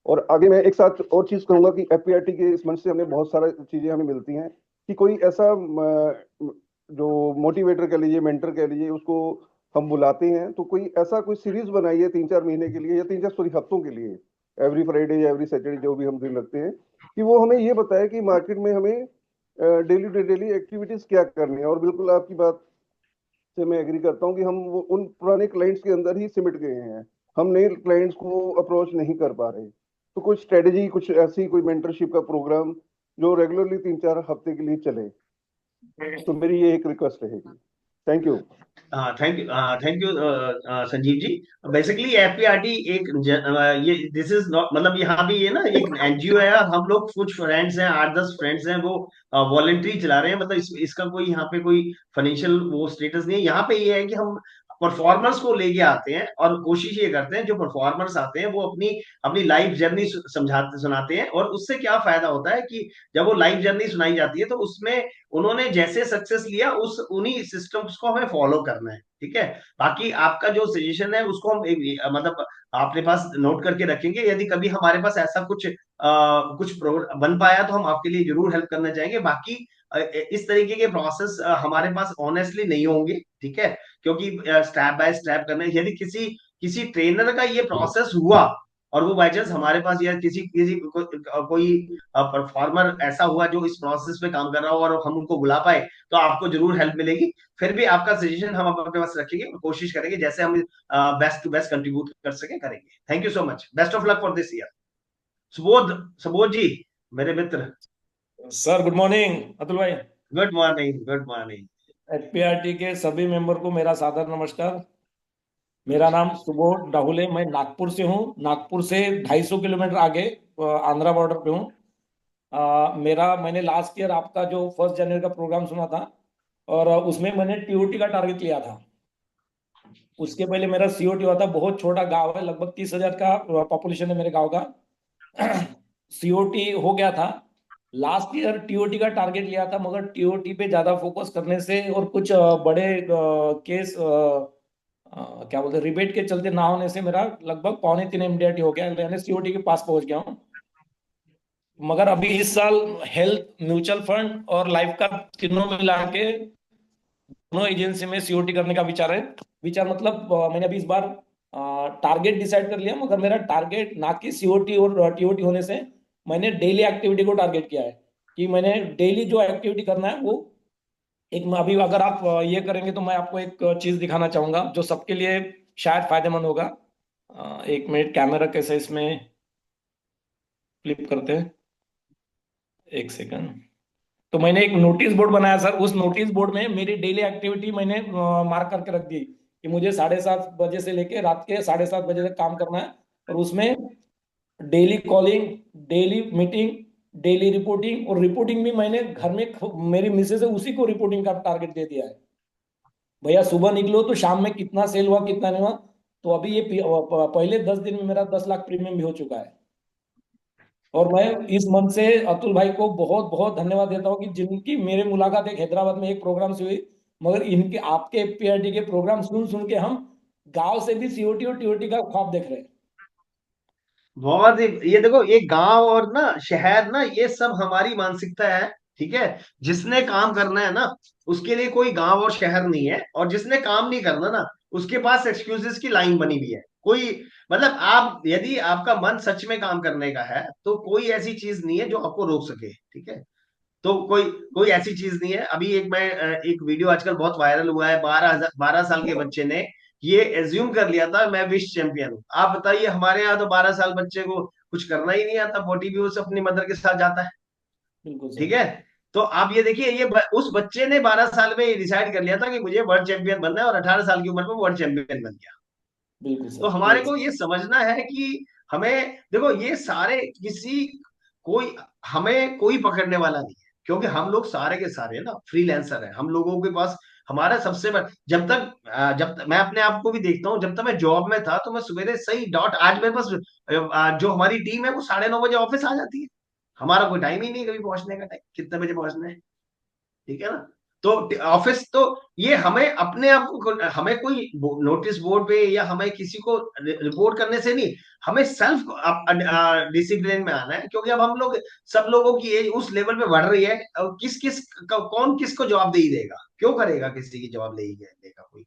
और आगे मैं एक साथ और चीज कहूंगा कि एफपीआरटी के इस मंच से हमें बहुत सारा चीजें हमें मिलती हैं कि कोई ऐसा जो मोटिवेटर कह लीजिए, मेंटर कह लीजिए, उसको हम बुलाते हैं तो कोई ऐसा कोई सीरीज बनाइए 3-4 महीने के लिए, या 3-4 सॉरी हफ्तों के लिए, एवरी फ्राइडे या एवरी सैटरडे जो भी हम दिन रखते हैं, कि वो हमें ये बताए कि मार्केट में हमें डेली डेली एक्टिविटीज क्या करनी है। और बिल्कुल आपकी बात से मैं एग्री करता हूँ कि हम वो उन पुराने क्लाइंट्स के अंदर ही सिमट गए हैं, हम नए क्लाइंट्स को अप्रोच नहीं कर पा रहे। तो कुछ स्ट्रेटेजी, कुछ ऐसी कोई मेंटरशिप का प्रोग्राम जो रेगुलरली 3-4 हफ्ते के लिए चले, तो मेरी ये एक रिक्वेस्ट रहेगी। Thank you. Thank you Sanjeev ji. Basically FPRT ये दिस इज नॉट, मतलब यहाँ भी ये ना एक एनजीओ है, और हम लोग कुछ फ्रेंड्स हैं, 8-10 फ्रेंड्स हैं, वो वॉलेंट्री चला रहे हैं। मतलब इसका कोई यहाँ पे कोई फाइनेंशियल वो स्टेटस नहीं है। यहाँ पे ये है कि हम परफॉर्मर्स को लेके आते हैं और कोशिश ये करते हैं, जो परफॉर्मर्स आते हैं वो अपनी अपनी लाइफ जर्नी समझाते सुनाते हैं। और उससे क्या फायदा होता है कि जब वो लाइफ जर्नी सुनाई जाती है तो उसमें उन्होंने जैसे सक्सेस लिया उस उन्हीं सिस्टम्स को हमें फॉलो करना है, ठीक है। बाकी आपका जो सजेशन है उसको हम मतलब अपने पास नोट करके रखेंगे। यदि कभी हमारे पास ऐसा कुछ बन पाया तो हम आपके लिए जरूर हेल्प करना चाहेंगे। बाकी इस तरीके के प्रोसेस हमारे पास ऑनेस्टली नहीं होंगे, ठीक है, क्योंकि स्टेप बाय स्टेप करने, यदि किसी किसी ट्रेनर का ये प्रोसेस हुआ और वो बाई चांस हमारे पास, या किसी किसी कोई परफॉर्मर ऐसा हुआ जो इस प्रोसेस पे काम कर रहा हो और हम उनको बुला पाए, तो आपको जरूर हेल्प मिलेगी। फिर भी आपका सजेशन हम अपने पास रखेंगे और कोशिश करेंगे जैसे हम बेस्ट टू बेस्ट कंट्रीब्यूट कर सके करेंगे। Thank you so much, best of luck for this year. Subodh, Subodh ji, मेरे मित्र। सर गुड मॉर्निंग अतुल भाई। Good morning, good morning. FPRT के सभी मेंबर को मेरा सादर नमस्कार। मेरा नाम सुबोध डाहुले, मैं नागपुर से हूँ। नागपुर से 250 किलोमीटर आगे आंध्रा बॉर्डर पे हूँ। मैंने लास्ट ईयर आपका जो 1 जनवरी का प्रोग्राम सुना था, और उसमें मैंने टीओटी का टारगेट लिया था। उसके पहले मेरा सीओटी हुआ था। बहुत छोटा गांव है, लगभग 30,000 का पॉपुलेशन है मेरे गांव का। सीओटी हो गया था। लास्ट ईयर टीओटी का टारगेट लिया था, मगर टीओटी पे ज्यादा फोकस करने से और कुछ बड़े केस क्या बोलते हैं, रिबेट के चलते ना होने से मेरा लगभग 2.25 एमडीआरटी हो गया, मैंने सीओटी के पास पहुंच गया हूँ। मगर अभी इस साल हेल्थ, म्यूचुअल फंड और लाइफ का तीनों मिला के दोनों एजेंसी में सीओटी करने का विचार है। विचार मतलब मैंने अभी इस बार टारगेट डिसाइड कर लिया, मगर मेरा टारगेट ना कि सीओटी और टीओटी होने से मैंने डेली एक्टिविटी को टारगेट किया है कि मैंने डेली जो एक्टिविटी करना है वो एक, अभी अगर आप ये करेंगे तो मैं आपको एक चीज दिखाना चाहूंगा जो सबके लिए शायद फायदेमंद होगा। 1 मिनट, कैमरा कैसे इसमें फ्लिप करते हैं, 1 सेकंड। तो मैंने एक नोटिस बोर्ड बनाया सर। उस नोटिस बोर्ड में मेरी डेली एक्टिविटी मैंने मार्क करके रख दी कि मुझे 7:30 बजे से लेके रात के 7:30 बजे तक काम करना है। और उसमें daily calling, daily meeting, daily reporting, और रिपोर्टिंग भी मैंने घर में मेरी मिसेज है उसी को रिपोर्टिंग का टारगेट दे दिया है। भैया सुबह निकलो तो शाम में कितना सेल हुआ कितना नहीं हुआ। तो अभी ये पहले 10 दिन में मेरा 10 लाख प्रीमियम भी हो चुका है। और मैं इस मन से अतुल भाई को बहुत बहुत धन्यवाद देता हूँ कि जिनकी मेरे मुलाकात एक हैदराबाद में एक प्रोग्राम से हुई, मगर इनके आपके पीआरटी के प्रोग्राम सुन सुन के हम गांव से भी सीओटी और टीओटी का ख्वाब देख रहे हैं। बहुत ही, ये देखो, ये गांव और ना शहर ना, ये सब हमारी मानसिकता है, ठीक है। जिसने काम करना है ना, उसके लिए कोई गांव और शहर नहीं है, और जिसने काम नहीं करना ना, उसके पास एक्सक्यूजेस की लाइन बनी हुई है। कोई, मतलब आप, यदि आपका मन सच में काम करने का है तो कोई ऐसी चीज नहीं है जो आपको रोक सके, ठीक है। तो कोई कोई ऐसी चीज नहीं है। अभी एक वीडियो आजकल बहुत वायरल हुआ है, 12 साल के बच्चे ने ये एज्यूम कर लिया था मैं विश्व चैंपियन हूँ। आप बताइए, हमारे यहाँ तो 12 साल बच्चे को कुछ करना ही नहीं आता, पोटी भी उस अपनी मदर के साथ जाता है, बिल्कुल ठीक सर। है। तो आप ये देखिए, उस बच्चे ने 12 साल में डिसाइड कर लिया था कि मुझे वर्ल्ड चैंपियन बनना है, और 18 साल की उम्र में वर्ल्ड चैंपियन बन गया। बिल्कुल तो सर। हमारे को ये समझना है कि हमें, देखो, ये सारे किसी कोई हमें कोई पकड़ने वाला नहीं है, क्योंकि हम लोग सारे के सारे ना फ्रीलांसर हैं। हम लोगों के पास हमारा सबसे बड़ा, जब तक मैं अपने आप को भी देखता हूँ, जब तक मैं जॉब में था तो मैं सवेरे सही डॉट, आज मेरे पास जो हमारी टीम है वो 9:30 बजे ऑफिस आ जाती है। हमारा कोई टाइम ही नहीं कभी पहुंचने का, टाइम कितने बजे पहुंचना है, ठीक है ना। तो ऑफिस तो ये हमें अपने आप को, हमें कोई नोटिस बोर्ड पे या हमें किसी को रिपोर्ट करने से नहीं, हमें सेल्फ डिसिप्लिन में आना है, क्योंकि अब हम लोग सब लोगों की एज उस लेवल पे बढ़ रही है। और कौन किसको जवाबदेही देगा, क्यों करेगा किसी की जवाबदेही देगा कोई।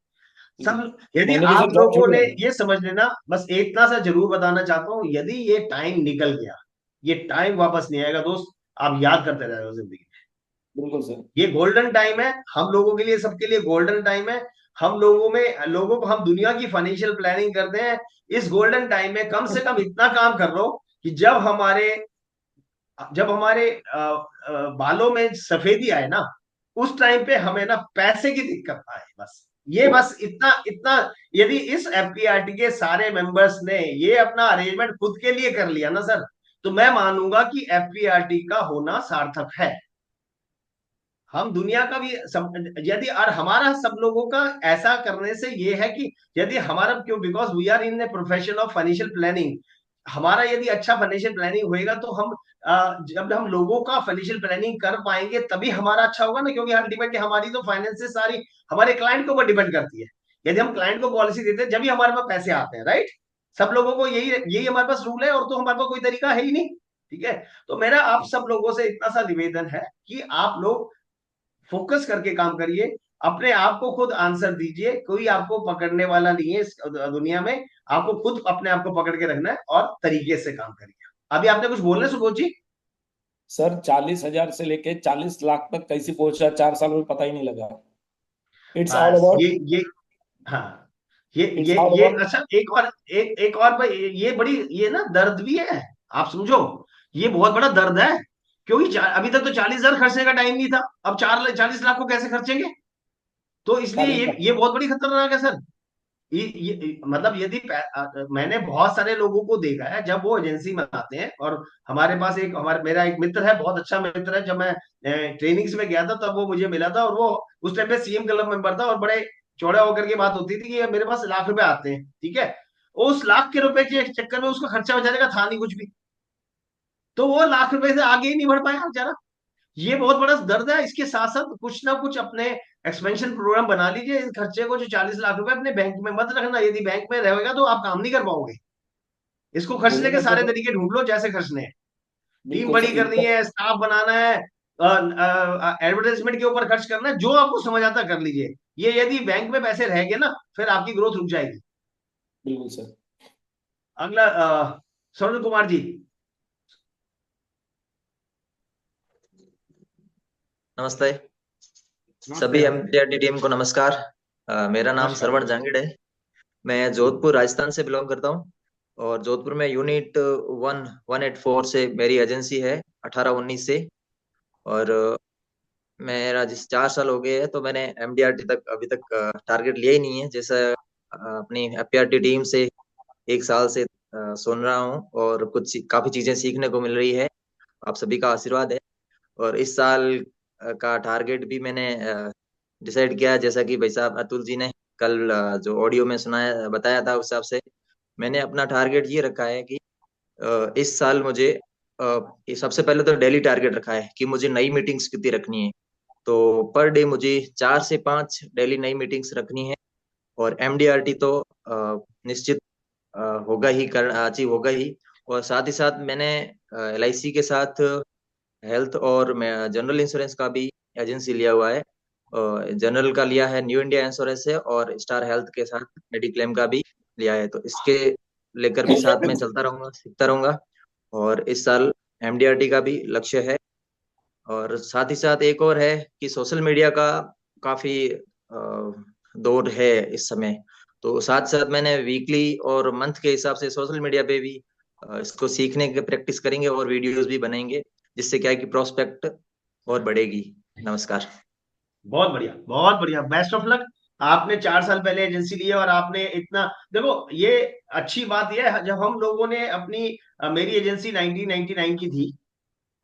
सब यदि पहले तो आप सर जॉब लोगों छूट ने जाएगी। ये समझ लेना, बस इतना सा जरूर बताना चाहता हूँ, यदि ये टाइम निकल गया, ये टाइम वापस नहीं आएगा दोस्त, आप याद करते रह जिंदगी। बिल्कुल सर। ये गोल्डन टाइम है हम लोगों के लिए, सबके लिए गोल्डन टाइम है। हम लोगों में लोगों को, हम दुनिया की फाइनेंशियल प्लानिंग करते हैं, इस गोल्डन टाइम में कम से कम इतना काम कर लो कि जब हमारे बालों में सफेदी आए ना, उस टाइम पे हमें ना पैसे की दिक्कत आए, बस इतना इतना। यदि इस एफपीआरटी के सारे मेंबर्स ने ये अपना अरेंजमेंट खुद के लिए कर लिया ना सर, तो मैं मानूंगा कि एफपीआरटी का होना सार्थक है। हम दुनिया का भी यदि, और हमारा सब लोगों का ऐसा करने से ये है कि यदि हमारा, क्यों, because we are in the profession of financial planning, हमारा यदि अच्छा फाइनेंशियल प्लानिंग होएगा तो हम जब हम लोगों का फाइनेंशियल प्लानिंग कर पाएंगे तभी हमारा अच्छा होगा ना, क्योंकि अल्टीमेटली हमारी तो फाइनेंसेस सारी हमारे क्लाइंट के ऊपर डिपेंड करती है। यदि हम क्लाइंट को पॉलिसी देते हैं जब भी हमारे पास पैसे आते हैं, राइट। सब लोगों को यही यही हमारे पास रूल है, और तो हमारे पास कोई तरीका है ही नहीं, ठीक है। तो मेरा आप सब लोगों से इतना सा निवेदन है कि आप लोग फोकस करके काम करिए, अपने आप को खुद आंसर दीजिए, कोई आपको पकड़ने वाला नहीं है इस दुनिया में। आपको खुद अपने आप को पकड़ के रखना है और तरीके से काम करिए। अभी आपने कुछ बोलना है सुबोध जी? सर 40,000 से लेके 40 लाख तक कैसे पहुंचा 4 साल में, पता ही नहीं लगा। इट्स ऑल बस अबाउट, ये हाँ, ये इट्स ये ऑल ये अबाउट। अच्छा, एक और भाई, ये बड़ी, ये ना दर्द भी है, आप समझो, ये बहुत बड़ा दर्द है। क्योंकि अभी तक तो 40,000 खर्चने का टाइम नहीं था, अब 40 लाख को कैसे खर्चेंगे? तो इसलिए 40 लाख। ये बहुत बड़ी खतरनाक है सर। मतलब यदि मैंने बहुत सारे लोगों को देखा है, जब वो एजेंसी में आते हैं, और हमारे पास मेरा एक मित्र है, बहुत अच्छा मित्र है, जब मैं ट्रेनिंग्स में गया था तब वो मुझे मिला था, और वो उस टाइम पे सीएम क्लब मेंबर था, और बड़े चौड़े होकर के बात होती थी कि ये मेरे पास लाख रुपए आते हैं, ठीक है। उस लाख के रुपए के चक्कर में उसका खर्चा बचाने का था नहीं कुछ भी, तो वो लाख रुपए से आगे ही नहीं बढ़ पाया बेचारा। ये बहुत बड़ा दर्द है। इसके साथ साथ कुछ ना कुछ अपने एक्सपेंशन प्रोग्राम बना लीजिए। इस खर्चे को, जो 40 लाख रुपए, अपने बैंक में मत रखना। यदि बैंक में रहेगा तो आप काम नहीं कर पाओगे। इसको खर्चने के बिल्कुल सारे सर। तरीके ढूंढ लो जैसे खर्चने हैं। टीम बिल्कुल बड़ी सर करनी इसका। है, स्टाफ बनाना है, एडवर्टाइजमेंट के ऊपर खर्च करना है, जो आपको समझ आता कर लीजिए। ये यदि बैंक में पैसे रह गए ना, फिर आपकी ग्रोथ रुक जाएगी। बिल्कुल सर। अगला सरोज कुमार जी। नमस्ते नमस्ते सभी नमस्ते। एमपीआरटी टीम को नमस्कार। मेरा नाम नमस्कार। सरवण जांगिड़ है। मैं जी। जोधपुर राजस्थान से बिलोंग करता हूँ और जोधपुर में यूनिट 184 से मेरी एजेंसी है, 18-19 से। और मेरा जिस 4 साल हो गए हैं तो मैंने एमडीआरटी तक अभी तक टारगेट लिया ही नहीं है। जैसा अपनी एमपीआरटी टीम से 1 साल से सुन रहा हूँ और कुछ काफी चीजें सीखने को मिल रही है। आप सभी का आशीर्वाद है। और इस साल का टारगेट भी मैंने डिसाइड किया, जैसा कि भाई साहब अतुल जी ने कल जो ऑडियो में सुनाया बताया था, उस हिसाब से मैंने अपना टारगेट ये रखा है कि इस साल मुझे ये सबसे पहले तो डेली टारगेट रखा है कि मुझे नई मीटिंग्स कितनी रखनी है। तो पर डे मुझे 4 से 5 डेली नई मीटिंग्स रखनी है। और एमडीआरटी तो निश्चित होगा ही, कर अचीव होगा ही। और साथ ही साथ मैंने एलआईसी के साथ हेल्थ और जनरल इंश्योरेंस का भी एजेंसी लिया हुआ है। जनरल का लिया है न्यू इंडिया इंश्योरेंस से, और स्टार हेल्थ के साथ मेडिक्लेम का भी लिया है। तो इसके लेकर भी साथ में चलता रहूंगा, सीखता रहूंगा। और इस साल एमडीआरटी का भी लक्ष्य है। और साथ ही साथ एक और है कि सोशल मीडिया का काफी दौर है इस समय। तो साथ साथ मैंने वीकली और मंथ के हिसाब से सोशल मीडिया पे भी इसको सीखने की प्रैक्टिस करेंगे और वीडियोस भी बनाएंगे, जिससे क्या है कि प्रोस्पेक्ट और बढ़ेगी। नमस्कार। बहुत बढ़िया, बहुत बढ़िया, बेस्ट ऑफ लक। आपने 4 साल पहले एजेंसी ली है और आपने इतना, देखो ये अच्छी बात यह है, जब हम लोगों ने अपनी मेरी एजेंसी 1999 की थी,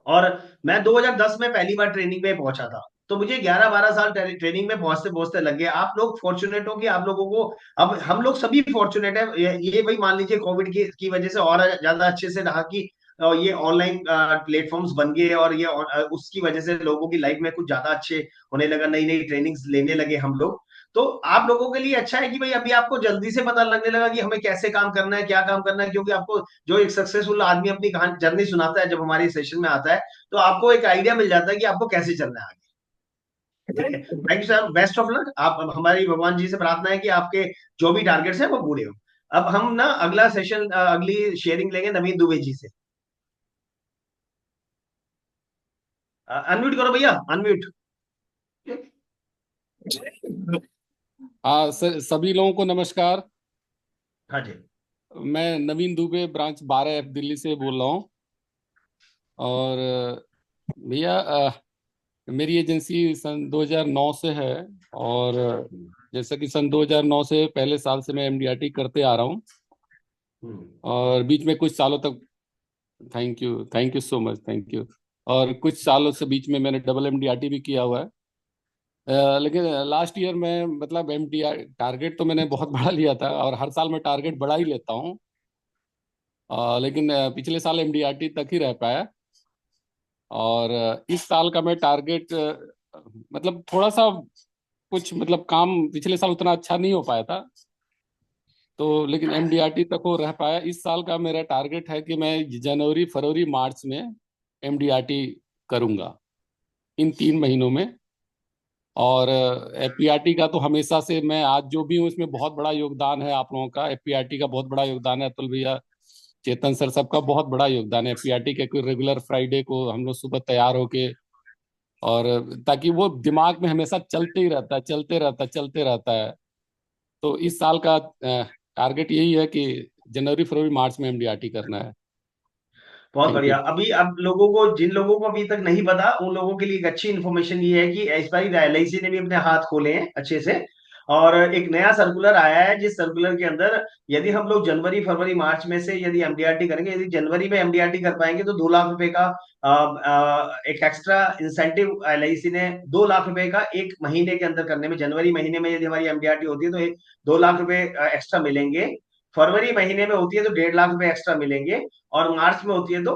और मैं 2010 में पहली बार ट्रेनिंग में पहुंचा था, तो मुझे 11-12 साल ट्रेनिंग में पहुंचते पहुंचते लग गए। आप लोग फॉर्चुनेट हो कि आप लोगों को, अब हम लोग सभी फॉर्चुनेट है, ये भाई मान लीजिए कोविड की वजह से और ज्यादा अच्छे से रहा कि ये ऑनलाइन प्लेटफॉर्म्स बन गए, और ये उसकी वजह से लोगों की लाइफ में कुछ ज्यादा अच्छे होने लगा, नई नई ट्रेनिंग्स लेने लगे हम लोग। तो आप लोगों के लिए अच्छा है कि भाई अभी आपको जल्दी से पता लगने लगा कि हमें कैसे काम करना है, क्या काम करना है, क्योंकि आपको जो एक सक्सेसफुल आदमी अपनी कहानी जर्नी सुनाता है जब हमारे सेशन में आता है, तो आपको एक आइडिया मिल जाता है कि आपको कैसे चलना है आगे। ठीक है, thank you sir, best of luck. आप, हमारी भगवान जी से प्रार्थना है कि आपके जो भी टारगेट्स हैं वो पूरे हो। अब हम ना अगला सेशन, अगली शेयरिंग लेंगे नवीन दुबे जी से। अनम्यूट करो भैया, अनम्यूट। हाँ सर, सभी लोगों को नमस्कार। हाँ जी। मैं नवीन दुबे, ब्रांच 12F दिल्ली से बोल रहा हूँ। और भैया, मेरी एजेंसी सन 2009 से है। और जैसा कि सन 2009 से पहले साल से मैं एमडीआरटी करते आ रहा हूँ। और बीच में कुछ सालों तक, thank you so much, thank you. और कुछ सालों से बीच में मैंने डबल एमडीआरटी भी किया हुआ है। लेकिन लास्ट ईयर में मतलब एमडीआर टारगेट तो मैंने बहुत बड़ा लिया था, और हर साल मैं टारगेट बड़ा ही लेता हूँ। लेकिन पिछले साल एमडीआरटी तक ही रह पाया। और इस साल का मैं टारगेट मतलब थोड़ा सा कुछ मतलब काम पिछले साल उतना अच्छा नहीं हो पाया था, तो लेकिन एमडीआरटी तक वो रह पाया। इस साल का मेरा टारगेट है कि मैं जनवरी, फरवरी, मार्च में एमडीआरटी करूंगा, इन 3 महीनों में। और एफपीआरटी का तो हमेशा से मैं आज जो भी हूँ इसमें बहुत बड़ा योगदान है आप लोगों का। एफपीआरटी का बहुत बड़ा योगदान है, अतुल भैया, चेतन सर, सबका बहुत बड़ा योगदान है एफपीआरटी के। कोई रेगुलर फ्राइडे को हम लोग सुबह तैयार होके, और ताकि वो दिमाग में हमेशा चलते ही रहता है, चलते रहता है, चलते रहता है। तो इस साल का टारगेट यही है कि जनवरी, फरवरी, मार्च में एमडीआरटी करना है। बहुत थैंक बढ़िया। यू। अभी अब लोगों को, जिन लोगों को अभी तक नहीं पता, उन लोगों के लिए एक अच्छी इन्फॉर्मेशन ये है कि इस बार एलआईसी ने भी अपने हाथ खोले हैं अच्छे से, और एक नया सर्कुलर आया है, जिस सर्कुलर के अंदर यदि हम लोग जनवरी, फरवरी, मार्च में से यदि एमडीआरटी करेंगे, यदि जनवरी में एमडीआरटी कर पाएंगे तो 2 लाख रुपए का एक एक्स्ट्रा इंसेंटिव एलआईसी ने, 2 लाख रुपए का एक महीने के अंदर करने में। जनवरी महीने में यदि हमारी एमडीआरटी होती है तो 2 लाख रुपए एक्स्ट्रा मिलेंगे। फरवरी महीने में होती है तो 1.5 लाख रुपए एक्स्ट्रा मिलेंगे। और मार्च में होती है तो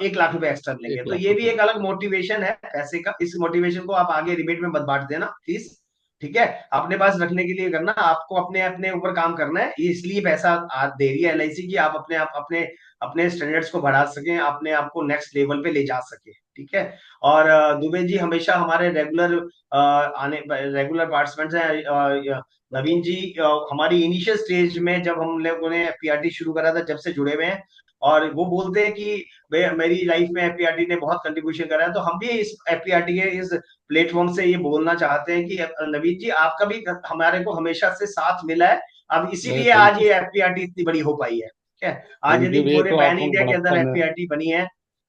1 लाख रुपए एक्स्ट्रा मिलेंगे। 1 लाख तो ये भी रुपए एक अलग मोटिवेशन है पैसे का। इस मोटिवेशन को आप आगे रिबेट में मत बांट देना प्लीज। ठीक है, अपने पास रखने के लिए करना, आपको अपने अपने ऊपर काम करना है। ये इसलिए पैसा दे रही है एलआईसी की, आप अपने अपने स्टैंडर्ड्स को बढ़ा सकें, अपने आप को नेक्स्ट लेवल पे ले जा सके। ठीक है। और दुबे जी हमेशा हमारे रेगुलर पार्टिसिपेंट्स हैं। नवीन जी हमारी इनिशियल स्टेज में जब हम लोगों ने एफपीआरटी शुरू करा था, जब से जुड़े हुए हैं, और वो बोलते हैं कि मेरी लाइफ में एफपीआरटी ने बहुत कंट्रीब्यूशन करा है। तो हम भी इस एफपीआरटी के इस प्लेटफॉर्म से ये बोलना चाहते हैं कि नवीन जी आपका भी हमारे को हमेशा से साथ मिला है, अब नहीं, इसीलिए थैंक आज यू, ये एफपीआरटी इतनी बड़ी हो पाई है। ठीक है, आज थैंक यदि यू, ये पूरे तो पैन आप लोग इंडिया के अंदर बड़प्पन है। एफपीआरटी बनी है,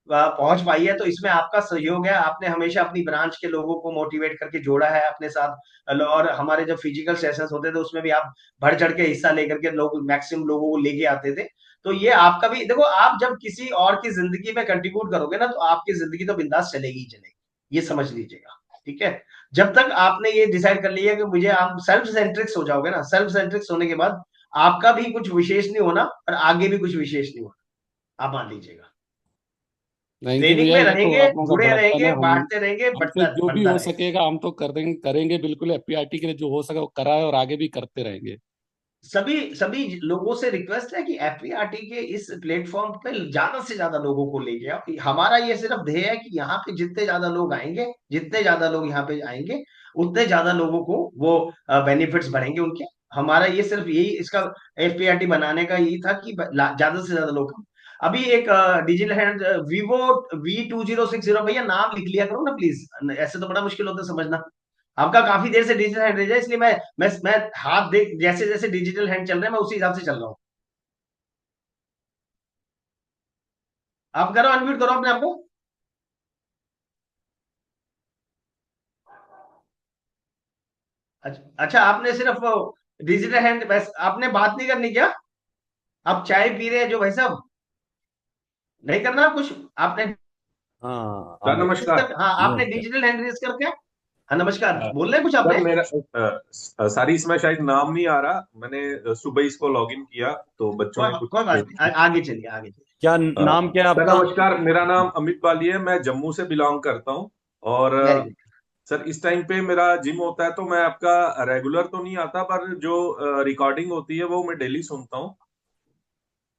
पहुंच पाई है, तो इसमें आपका सहयोग है। आपने हमेशा अपनी ब्रांच के लोगों को मोटिवेट करके जोड़ा है अपने साथ। और हमारे जब फिजिकल सेशंस होते थे उसमें भी आप बढ़ चढ़ के हिस्सा लेकर के लोग मैक्सिमम लोगों को लेके आते थे। तो ये आपका भी देखो, आप जब किसी और की जिंदगी में कंट्रीब्यूट करोगे ना, तो आपकी जिंदगी तो बिंदास चलेगी ही चलेगी, ये समझ लीजिएगा। ठीक है, जब तक आपने ये डिसाइड कर लिया कि मुझे, आप सेल्फ सेंट्रिक्स हो जाओगे ना, सेल्फ सेंट्रिक्स होने के बाद आपका भी कुछ विशेष नहीं होना और आगे भी कुछ विशेष नहीं होना, आप मान लीजिएगा। थैंक यू ट्रेनिंग भैया, में ये तो रहेंगे, आप लोगों का जुड़े बड़प्पन है। रहेंगे, हम बांटते रहेंगे, हमसे बढ़ता जो भी बढ़ता हो रहेगा। सकेगा हम तो कर देंगे, करेंगे बिल्कुल। एफपीआरटी के लिए जो हो सके वो करा है, और आगे भी करते रहेंगे। सभी सभी लोगों से रिक्वेस्ट है कि एफपीआरटी के इस प्लेटफॉर्म पे ज्यादा से ज्यादा लोगों को ले गया। हमारा ये सिर्फ ध्येय है कि यहाँ पे जितने ज्यादा लोग आएंगे, जितने ज्यादा लोग यहाँ पे आएंगे, उतने ज्यादा लोगों को वो बेनिफिट्स बढ़ेंगे उनके। हमारा ये सिर्फ यही, इसका एफपीआरटी बनाने का यही था कि ज्यादा से ज्यादा लोग। अभी एक डिजिटल हैंड वीवो V2060, भैया नाम लिख लिया करो ना प्लीज, ऐसे तो बड़ा मुश्किल होता है समझना। आपका काफी देर से डिजिटल हैंड रेज है, इसलिए मैं हाथ देख, जैसे जैसे डिजिटल हैंड चल रहे हैं मैं उसी हिसाब से चल रहा हूँ। आप करो, अनम्यूट करो अपने आप को। अच्छा, आपने सिर्फ डिजिटल हैंड, बस आपने बात नहीं करनी क्या? आप चाय पी रहे हैं जो भाई साहब, नहीं करना कुछ आपने? हाँ सर आगे। नमस्कार। हाँ, आपने नमस्कार। डिजिटल हैंड रेस करके, हाँ नमस्कार, अ, बोल रहे हैं कुछ सर आपने? मेरा सारी इसमें शायद नाम नहीं आ रहा, मैंने सुबह इसको लॉगिन किया तो बच्चों ने कुछ कोई बात नहीं, आगे चलिए, आगे चलिए। क्या नाम क्या है सर आपका? नमस्कार, मेरा नाम अमित बाली है, मैं जम्मू से बिलोंग करता हूँ। और वेरी गुड। सर इस टाइम पे मेरा जिम होता है तो मैं आपका रेगुलर तो नहीं आता, पर जो रिकॉर्डिंग होती है वो मैं डेली सुनता हूँ।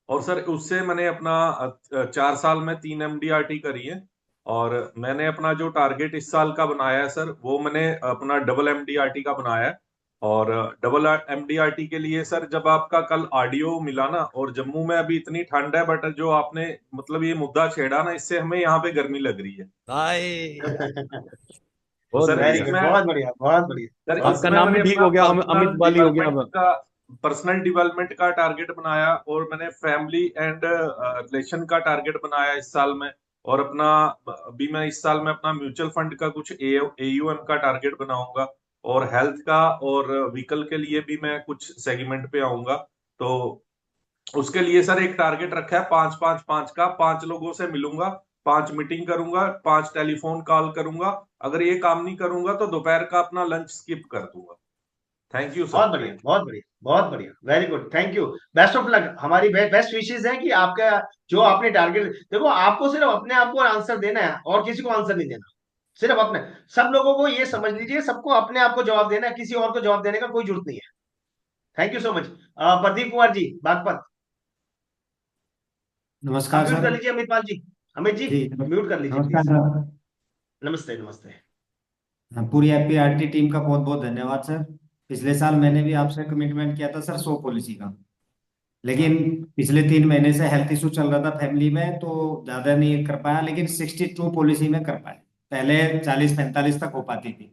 और सर उससे मैंने अपना 4 साल में 3 MDRT करी है। और मैंने अपना जो टारगेट इस साल का बनाया है सर, वो मैंने अपना डबल MDRT का बनाया है। और डबल MDRT के लिए सर, जब आपका कल ऑडियो मिला ना, और जम्मू में अभी इतनी ठंड है, बट जो आपने मतलब ये मुद्दा छेड़ा ना, इससे हमें यहाँ पे गर्मी लग रही है। भाई तो बहुत सर वेरी बढ़िया। गुड, इसमें, बहुत बढ़िया, बहुत बढ़िया। सर आपका इसमें नाम भी मैंने ठीक अपना हो गया, अमित बाली हो गया अब। पर्सनल डेवलपमेंट का टारगेट बनाया, और मैंने फैमिली एंड रिलेशन का टारगेट बनाया इस साल में। और अपना अभी मैं इस साल में अपना म्यूचुअल फंड का कुछ AUM का टारगेट बनाऊंगा। और हेल्थ का और व्हीकल के लिए भी मैं कुछ सेगमेंट पे आऊंगा। तो उसके लिए सर एक टारगेट रखा है 5-5-5 का, 5 लोगों से मिलूंगा, 5 मीटिंग करूंगा, 5 टेलीफोन कॉल करूंगा। अगर ये काम नहीं करूंगा तो दोपहर का अपना लंच स्किप कर दूंगा। थैंक यू बहुत सर, बढ़िया, थैंक बहुत बढ़िया, बहुत बढ़िया, very good, thank you. Best of luck, हमारी बेस्ट विशेष है कि आपका जो आपने टारगेट, देखो आपको सिर्फ अपने आप को आंसर देना है और किसी को आंसर नहीं देना, सिर्फ अपने। सब लोगों को ये समझ लीजिए, सबको अपने आप को जवाब देना है, किसी और को जवाब देने का कोई जरूरत नहीं है। Thank you so much. Pradeep Kumar ji Baghpat, आप नमस्कार म्यूट सर। कर लीजिए, अमित पाल जी, अमित जी जी म्यूट कर लीजिए नमस्कार प्लीज। सर। नमस्ते, नमस्ते। पूरी एपीआरटी टीम का बहुत बहुत धन्यवाद सर। पिछले साल मैंने भी आपसे कमिटमेंट किया था सर 100 पॉलिसी का, हाँ, लेकिन पिछले 3 महीने से हेल्थ इशू चल रहा था फैमिली में, तो ज़्यादा नहीं कर पाया, लेकिन 62 पॉलिसी में कर पाए। पहले 40-45 तक हो पाती थी।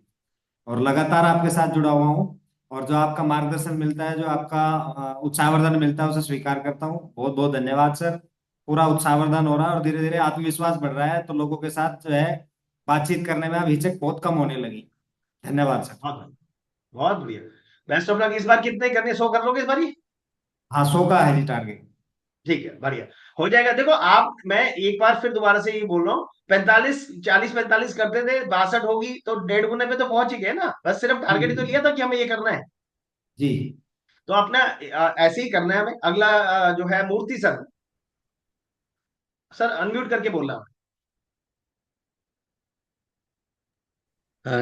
और लगातार आपके साथ जुड़ा हुआ हूँ, और जो आपका मार्गदर्शन मिलता है, जो आपका उत्साहवर्धन मिलता है, उसे स्वीकार करता हूँ। बहुत बहुत धन्यवाद सर। पूरा उत्साहवर्धन हो रहा है और धीरे धीरे आत्मविश्वास बढ़ रहा है, तो लोगों के साथ जो है बातचीत करने में अब हिचक बहुत कम होने लगी। धन्यवाद सर। बहुत बहुत बढ़िया। Best of luck. इस बार कितने करने, 100 कर लोगे इस बार? हाँ 100 का है जी टारगेट। ठीक है, बढ़िया, हो जाएगा। देखो आप, मैं एक बार फिर दोबारा से ये बोल रहा हूँ, 45, 40-45 करते थे, 62 होगी तो 1.5 गुने पे तो पहुंच ही गए ना। बस सिर्फ टारगेट ही तो लिया था कि हमें ये करना है। जी तो अपना ऐसे ही करना है हमें। अगला जो है मूर्ति सर, सर अनम्यूट करके बोल रहा हूँ।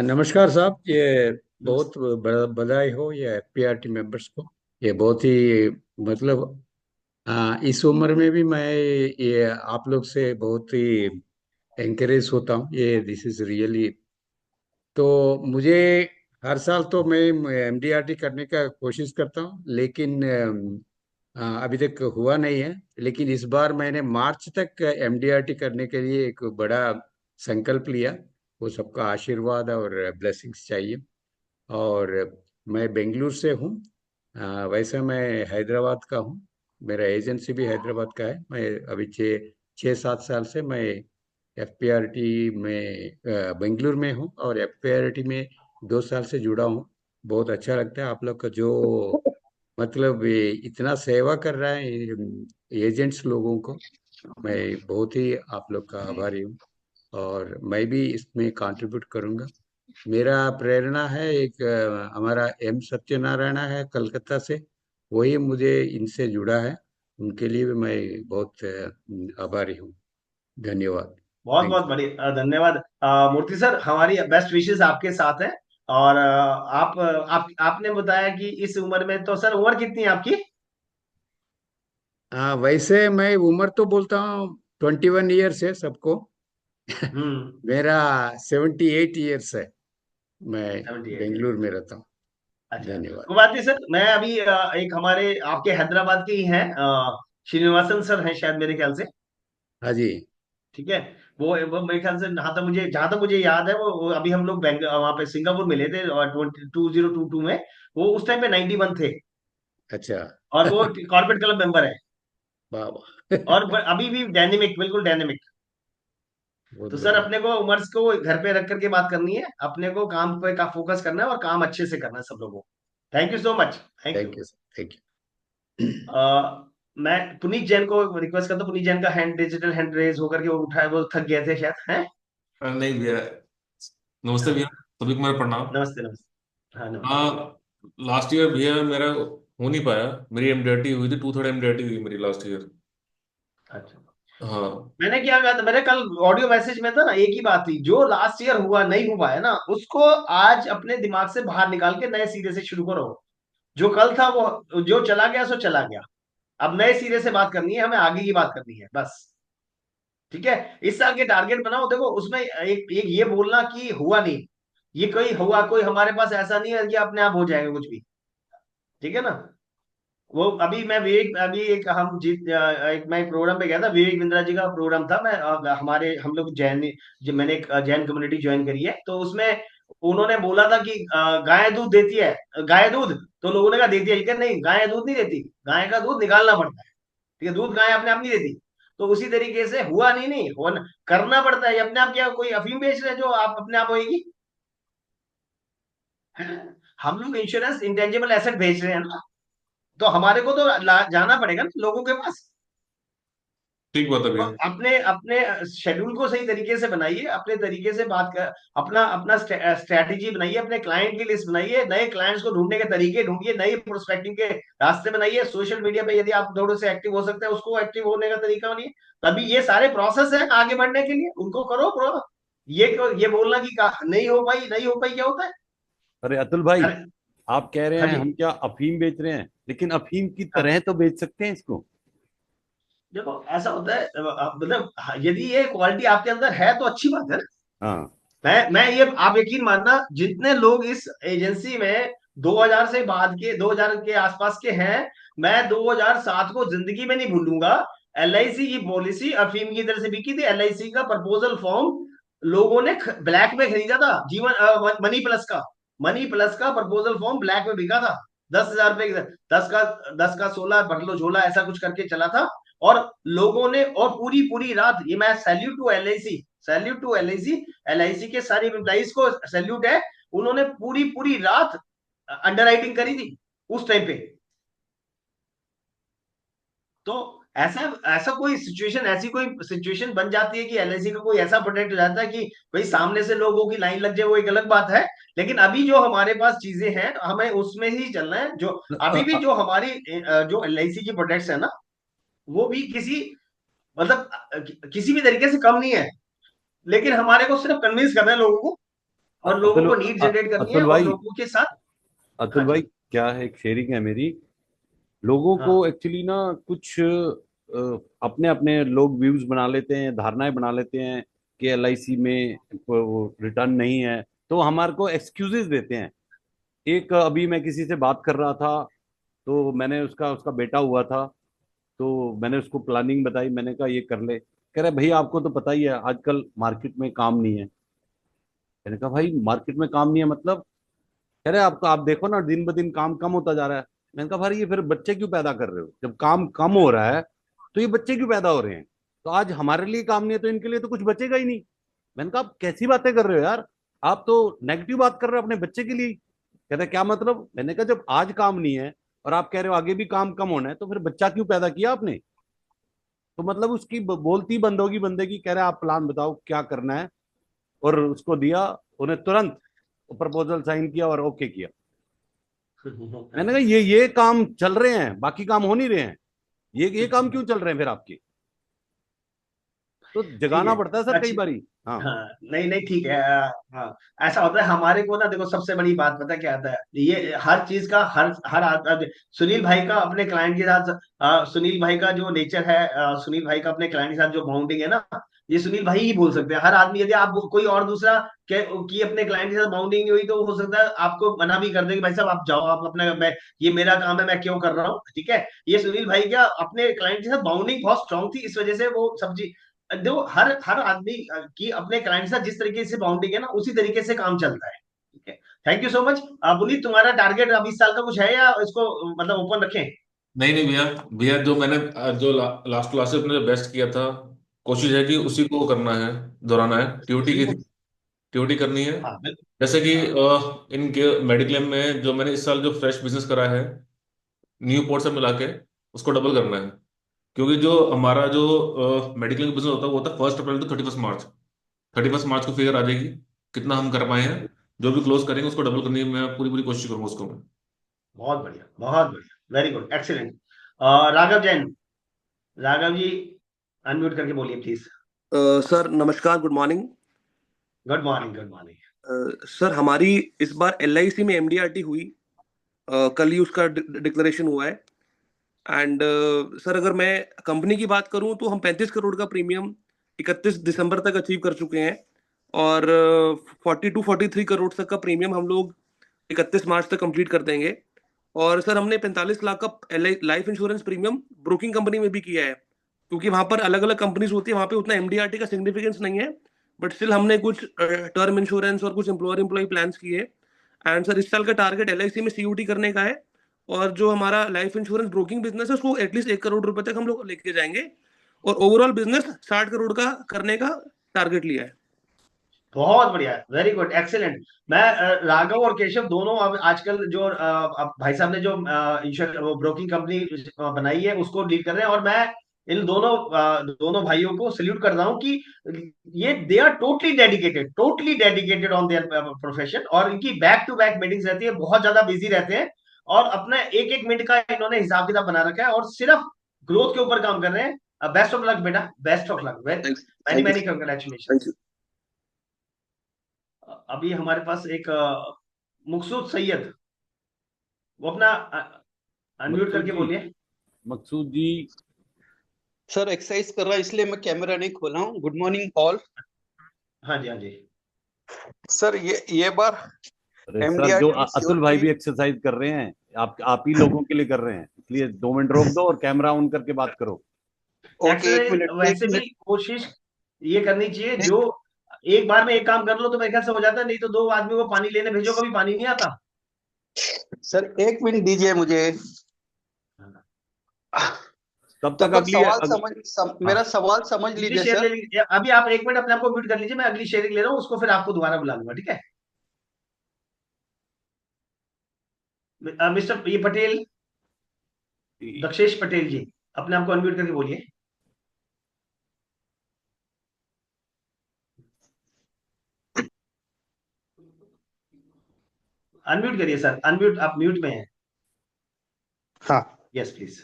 नमस्कार साहब, ये बहुत नमस्ते। बधाई हो ये पीआरटी मेंबर्स को। ये बहुत ही मतलब इस उम्र में भी मैं ये आप लोग से बहुत ही एंकरेज होता हूँ। ये दिस इज रियली, तो मुझे हर साल तो मैं एमडीआरटी करने का कोशिश करता हूँ, लेकिन अभी तक हुआ नहीं है। लेकिन इस बार मैंने मार्च तक एमडीआरटी करने के लिए एक बड़ा संकल्प लिया। वो सबका आशीर्वाद और ब्लेसिंग्स चाहिए। और मैं बेंगलुरु से हूँ। वैसे मैं हैदराबाद का हूँ। मेरा एजेंसी भी हैदराबाद का है। मैं अभी 6-7 साल से मैं एफपीआरटी में बेंगलुरु में हूँ, और एफपीआरटी में 2 साल से जुड़ा हूँ। बहुत अच्छा लगता है आप लोग का जो मतलब ये इतना सेवा कर रहा है एजेंट्स लोगों को। मैं बहुत ही आप लोग का आभारी हूँ, और मैं भी इसमें कंट्रीब्यूट करूँगा। मेरा प्रेरणा है एक हमारा एम सत्यनारायण है कलकत्ता से, वही मुझे इनसे जुड़ा है। उनके लिए भी मैं बहुत आभारी हूँ। धन्यवाद। बहुत थैंक बहुत बढ़िया, धन्यवाद। मूर्ति सर, हमारी बेस्ट विशेस आपके साथ है। और आपने बताया कि इस उम्र में, तो सर उम्र कितनी है आपकी? वैसे मैं उम्र तो बोलता हूँ 21 ईयर्स है सबको। हम्म। मेरा 78 ईयर्स है। मैं 78 है। बेंगलुरु में रहता हूँ। अच्छा, धन्यवाद। कोई बात नहीं सर। मैं अभी एक हमारे आपके हैदराबाद के ही हैं, श्रीनिवासन सर हैं शायद, मेरे ख्याल से। हाँ जी। ठीक है। वो मेरे ख्याल से, जहां तक मुझे याद है, वो अभी हम लोग वहां पे सिंगापुर मिले थे, और 2022 में। वो उस टाइम पे 91 थे। अच्छा। और वो कॉर्पोरेट क्लब मेंबर है। वाह वाह। और अभी भी डायनेमिक, बिल्कुल डायनेमिक। बहुत तो सर बढ़िया। अपने को उम्र को घर पे रख करके बात करनी है, अपने को काम पे का फोकस करना है, और काम अच्छे से करना है सब लोगों को। Thank you so much, thank you. Thank you sir, thank you. मैं पुनीत जैन को रिक्वेस्ट करता हूँ, पुनीत जैन का हैंड, डिजिटल हैंड रेज होकर के वो उठाए, वो थक गए थे शायद हैं। नहीं भैया, नमस्ते हाँ भैया, सभी को मेरा प्रणाम। नमस्ते नमस्ते, हाँ नमस्ते। हाँ, लास्ट ईयर भैया मेरा हो नहीं पाया, मेरी एमडीआरटी हुई थी, 2/3 एमडीआरटी हुई मेरी लास्ट ईयर। अच्छा, हाँ। मैंने क्या कहा था, मेरे कल ऑडियो मैसेज में था ना, एक ही बात थी, जो लास्ट ईयर हुआ नहीं हुआ है ना, उसको आज अपने दिमाग से बाहर निकाल के नए सिरे से शुरू करो। जो कल था वो जो चला गया सो चला गया। अब नए सिरे से बात करनी है, हमें आगे की बात करनी है बस। ठीक है, इस साल के टारगेट बनाओ। देखो उसमें एक ये बोलना कि हुआ नहीं, ये कोई हुआ, कोई हमारे पास ऐसा नहीं है कि अपने आप हो जाएगा कुछ भी। ठीक है ना। वो अभी मैं विवेक, अभी एक हम जीत एक मैं एक प्रोग्राम पे गया था, विवेक बिंद्रा जी का प्रोग्राम था। मैं हमारे हम लोग जैन, जो मैंने एक जैन कम्युनिटी ज्वाइन करी है, तो उसमें उन्होंने बोला था कि गाय दूध देती है, गाय दूध। तो लोगों ने कहा देती है, लेकिन नहीं, गाय दूध नहीं देती, गाय का दूध निकालना पड़ता है। ठीक है, दूध गाय अपने आप नहीं देती। तो उसी तरीके से हुआ नहीं, नहीं होना, करना पड़ता है। ये अपने आप क्या कोई अफीम बेच रहे हैं जो आप अपने आप होगी? हम लोग इंश्योरेंस इंटेंजिबल एसेट बेच रहे हैं ना, तो हमारे को तो जाना पड़ेगा ना लोगों के पास। ठीक बात है तो भैया। अपने अपने शेड्यूल को सही तरीके से बनाइए, अपने तरीके से बात कर, अपना अपना स्ट्रैटेजी बनाइए, अपने क्लाइंट की लिस्ट बनाइए, नए क्लाइंट्स को ढूंढने के तरीके ढूंढिए, नई प्रोस्पेक्टिंग के रास्ते बनाइए। सोशल मीडिया पे यदि आप थोड़े से एक्टिव हो सकते हैं, उसको एक्टिव होने का तरीका बनिए। तभी ये सारे प्रोसेस है आगे बढ़ने के लिए, उनको करो प्रो। ये बोलना कि नहीं हो पाई, नहीं हो पाई, क्या होता है? अरे अतुल भाई, अरे आप कह रहे हाँ हैं जी, हम क्या अफीम बेच रहे हैं, लेकिन अफीम की हाँ। तरह तो बेच सकते हैं इसको। देखो ऐसा होता है, मतलब यदि ये क्वालिटी आपके अंदर है तो अच्छी बात है ना। हाँ। मैं ये, आप यकीन मानना, जितने लोग इस एजेंसी में 2000 से बाद के, 2000 के आसपास के हैं, मैं 2007 को जिंदगी में नहीं भूलूंगा। एलआईसी की पॉलिसी अफीम की तरह से बिकी थी। एलआईसी का प्रपोजल फॉर्म लोगों ने ब्लैक में खरीदा था, जीवन मनी प्लस का, मनी प्लस का प्रपोजल फॉर्म ब्लैक में बिका था। 10,000 रुपए, 10 का 16 भर लो झोला, ऐसा कुछ करके चला था। और लोगों ने, और पूरी पूरी रात, ये मैं salute to LIC, salute to LIC, LIC के सारे एम्प्लॉइज को सैल्यूट है। उन्होंने पूरी पूरी रात अंडरराइटिंग करी थी उस टाइम पे। तो ऐसा ऐसा कोई सिचुएशन, ऐसी कोई सिचुएशन बन जाती है कि एलआईसी का कोई ऐसा प्रोडक्ट हो जाता है कि भाई सामने से लोगों की लाइन लग जाए, वो एक अलग बात है। लेकिन अभी जो हमारे पास चीजें हैं, हमें उसमें ही चलना है। जो अभी भी जो हमारी जो एलआईसी की प्रोडक्ट्स है ना, वो भी किसी, मतलब किसी भी तरीके से कम नहीं है। लेकिन हमारे को सिर्फ कन्विंस करना है लोगों को, और लोगों अतुल को नीड जनरेट करनी है, अतुल और भाई, लोगों के साथ। हाँ अतुल भाई जी, क्या है, एक शेयरिंग है मेरी। लोगों को हाँ एक्चुअली ना कुछ अपने अपने लोग व्यूज बना लेते हैं, धारणाएं बना लेते हैं कि एलआईसी में रिटर्न नहीं है, तो हमारे को एक्सक्यूजेस देते हैं। एक अभी मैं किसी से बात कर रहा था, तो मैंने उसका उसका बेटा हुआ था, तो मैंने उसको प्लानिंग बताई, मैंने कहा ये कर ले। कह रहे भैया आपको तो पता ही है आजकल मार्केट में काम नहीं है। मैंने कहा भाई मार्केट में काम नहीं है मतलब? कह रहे आपको, आप देखो ना दिन ब दिन काम कम होता जा रहा है। मैंने कहा भाई ये फिर बच्चे क्यों पैदा कर रहे हो? जब काम कम हो रहा है तो ये बच्चे क्यों पैदा हो रहे हैं? तो आज हमारे लिए काम नहीं है तो इनके लिए तो कुछ बचेगा ही नहीं। मैंने कहा आप कैसी बातें कर रहे हो यार, आप तो नेगेटिव बात कर रहे हो अपने बच्चे के लिए। कहते क्या मतलब? मैंने कहा जब आज काम नहीं है और आप कह रहे हो आगे भी काम कम होना है, तो फिर बच्चा क्यों पैदा किया आपने? तो मतलब उसकी बोलती बंद होगी बंदे की। कह रहे आप प्लान बताओ क्या करना है, और उसको दिया। उन्हें तुरंत प्रपोजल साइन किया और ओके किया। मैंने कहा ये काम चल रहे हैं, बाकी काम हो नहीं रहे हैं, ये काम क्यों चल रहे हैं फिर आपके? तो ठीक जगाना है, पड़ता है सर कई अच्छी, बारी। हाँ। हाँ नहीं नहीं ठीक है। हाँ, ऐसा होता है हमारे को ना। देखो सबसे बड़ी बात पता क्या आता है, ये हर चीज का, हर हर सुनील भाई का अपने क्लाइंट के साथ, सुनील भाई का जो नेचर है, सुनील भाई का अपने क्लाइंट के साथ जो बाउंडिंग है ना, ये सुनील भाई ही बोल सकते हैं। हर आदमी, यदि आप कोई और दूसरा की अपने क्लाइंट के साथ बाउंडिंग नहीं हुई, तो हो सकता है आपको मना भी कर दे कि भाई साहब आप जाओ, आप अपना, मैं, ये मेरा काम है, मैं क्यों कर रहा हूँ। ठीक है, ये सुनील भाई क्या अपने क्लाइंट के साथ बाउंडिंग बहुत स्ट्रांग थी, इस वजह से वो सब्जी, देखो हर हर आदमी की अपने क्लाइंट के साथ जिस तरीके से बाउंडिंग है ना, उसी तरीके से काम चलता है। ठीक है, thank you so much. Puneet, तुम्हारा टारगेट अब इस साल का कुछ है, या इसको मतलब ओपन रखें? नहीं नहीं भैया, भैया जो मैंने जो लास्ट क्लासेस में जो बेस्ट किया था, कोशिश है कि उसी को करना है, दोहराना है। टीओटी की थी, बिल्कुल, टीओटी करनी है। हाँ बिल्कुल, जैसे कि हाँ इनके मेडिक्लेम में जो मैंने इस साल जो फ्रेश बिजनेस करा है, न्यू पोर्ट से मिला के उसको डबल करना है। क्योंकि जो हमारा जो मेडिकल बिजनेस होता है वो होता है 1 अप्रैल टू 31 मार्च। 31 मार्च को फिगर आ जाएगी कितना हम कर पाए हैं। जो भी क्लोज करेंगे उसको डबल करने की मैं पूरी पूरी कोशिश करूंगा उसको मैं। बहुत बढ़िया, बहुत बढ़िया, very good, excellent. Raghav Jain, Raghav ji unmute करके बोलिए प्लीज। सर नमस्कार, good morning. Good morning, good morning. Sir हमारी इस बार LIC में MDRT हुई, कल ही उसका डिक्लेरेशन हुआ है। एंड सर अगर मैं कंपनी की बात करूं तो हम 35 करोड़ का प्रीमियम 31 दिसंबर तक अचीव कर चुके हैं, और 42-43 करोड़ तक का प्रीमियम हम लोग 31 मार्च तक कंप्लीट कर देंगे। और सर हमने 45 लाख का life insurance premium broking company में भी किया है, क्योंकि वहां पर अलग अलग कंपनीज होती है, वहां पे उतना MDRT का सिग्निफिकेंस नहीं है, बट स्टिल हमने कुछ टर्म इंश्योरेंस और कुछ एम्प्लॉयर एम्प्लॉय प्लान्स किए। एंड सर इस साल का टारगेट LIC में COT करने का है, और जो हमारा लाइफ इंश्योरेंस ब्रोकिंग बिजनेस है उसको एटलीस्ट 1 करोड़ रुपए तक हम लोग लेके जाएंगे, और ओवरऑल बिजनेस 60 करोड़ का करने का टारगेट लिया है। बहुत बढ़िया, वेरी गुड, एक्सीलेंट। मैं राघव और केशव दोनों अब आजकल जो अब भाई साहब ने जो वो ब्रोकिंग कंपनी बनाई है उसको डील कर रहे हैं, और मैं इन दोनों भाइयों को सल्यूट कर रहा हूँ कि ये they are totally dedicated on their profession, और इनकी बैक टू बैक मीटिंग्स रहती है, बहुत ज्यादा बिजी रहते हैं, और अपना एक एक मिनट का इन्होंने हिसाब किताब बना रखा है, और सिर्फ ग्रोथ के ऊपर काम कर रहे हैं। बेस्ट ऑफ लक बेटा, best of luck, many many congratulation. अभी हमारे पास एक मकसूद सैयद, वो अपना अनम्यूट मकसूद करके जी, बोलिए। मकसूद जी। सर एक्सरसाइज कर रहा है इसलिए मैं कैमरा नहीं खोला हूँ। Good morning all. हाँ जी, हाँ जी। सर ये बार अरे सर जो MDRT अतुल भाई COT भी एक्सरसाइज कर रहे हैं, आप ही लोगों के लिए कर रहे हैं, इसलिए 2 मिनट रोक दो और कैमरा ऑन करके बात करो। ओके, एक मिनट वैसे भी कोशिश ये करनी चाहिए, जो एक बार में एक काम कर लो तो मेरे ख्याल से हो जाता है, नहीं तो 2 आदमी को पानी लेने भेजो, कभी पानी नहीं आता। सर 1 मिनट दीजिए मुझे, तब तब तक तक सवाल मेरा सवाल समझ अगली लीजिए शेयर सर। ले लीजिए, अभी आप 1 मिनट अपने आप को म्यूट कर लीजिए, मैं अगली शेयरिंग ले रहा हूँ, उसको फिर आपको दोबारा बुला लूंगा, ठीक है। मिस्टर ये पटेल, दक्षेश पटेल जी, अपने आप को अनम्यूट करके बोलिए। अनम्यूट करिए सर, अनम्यूट, आप म्यूट में हैं। हाँ, यस प्लीज।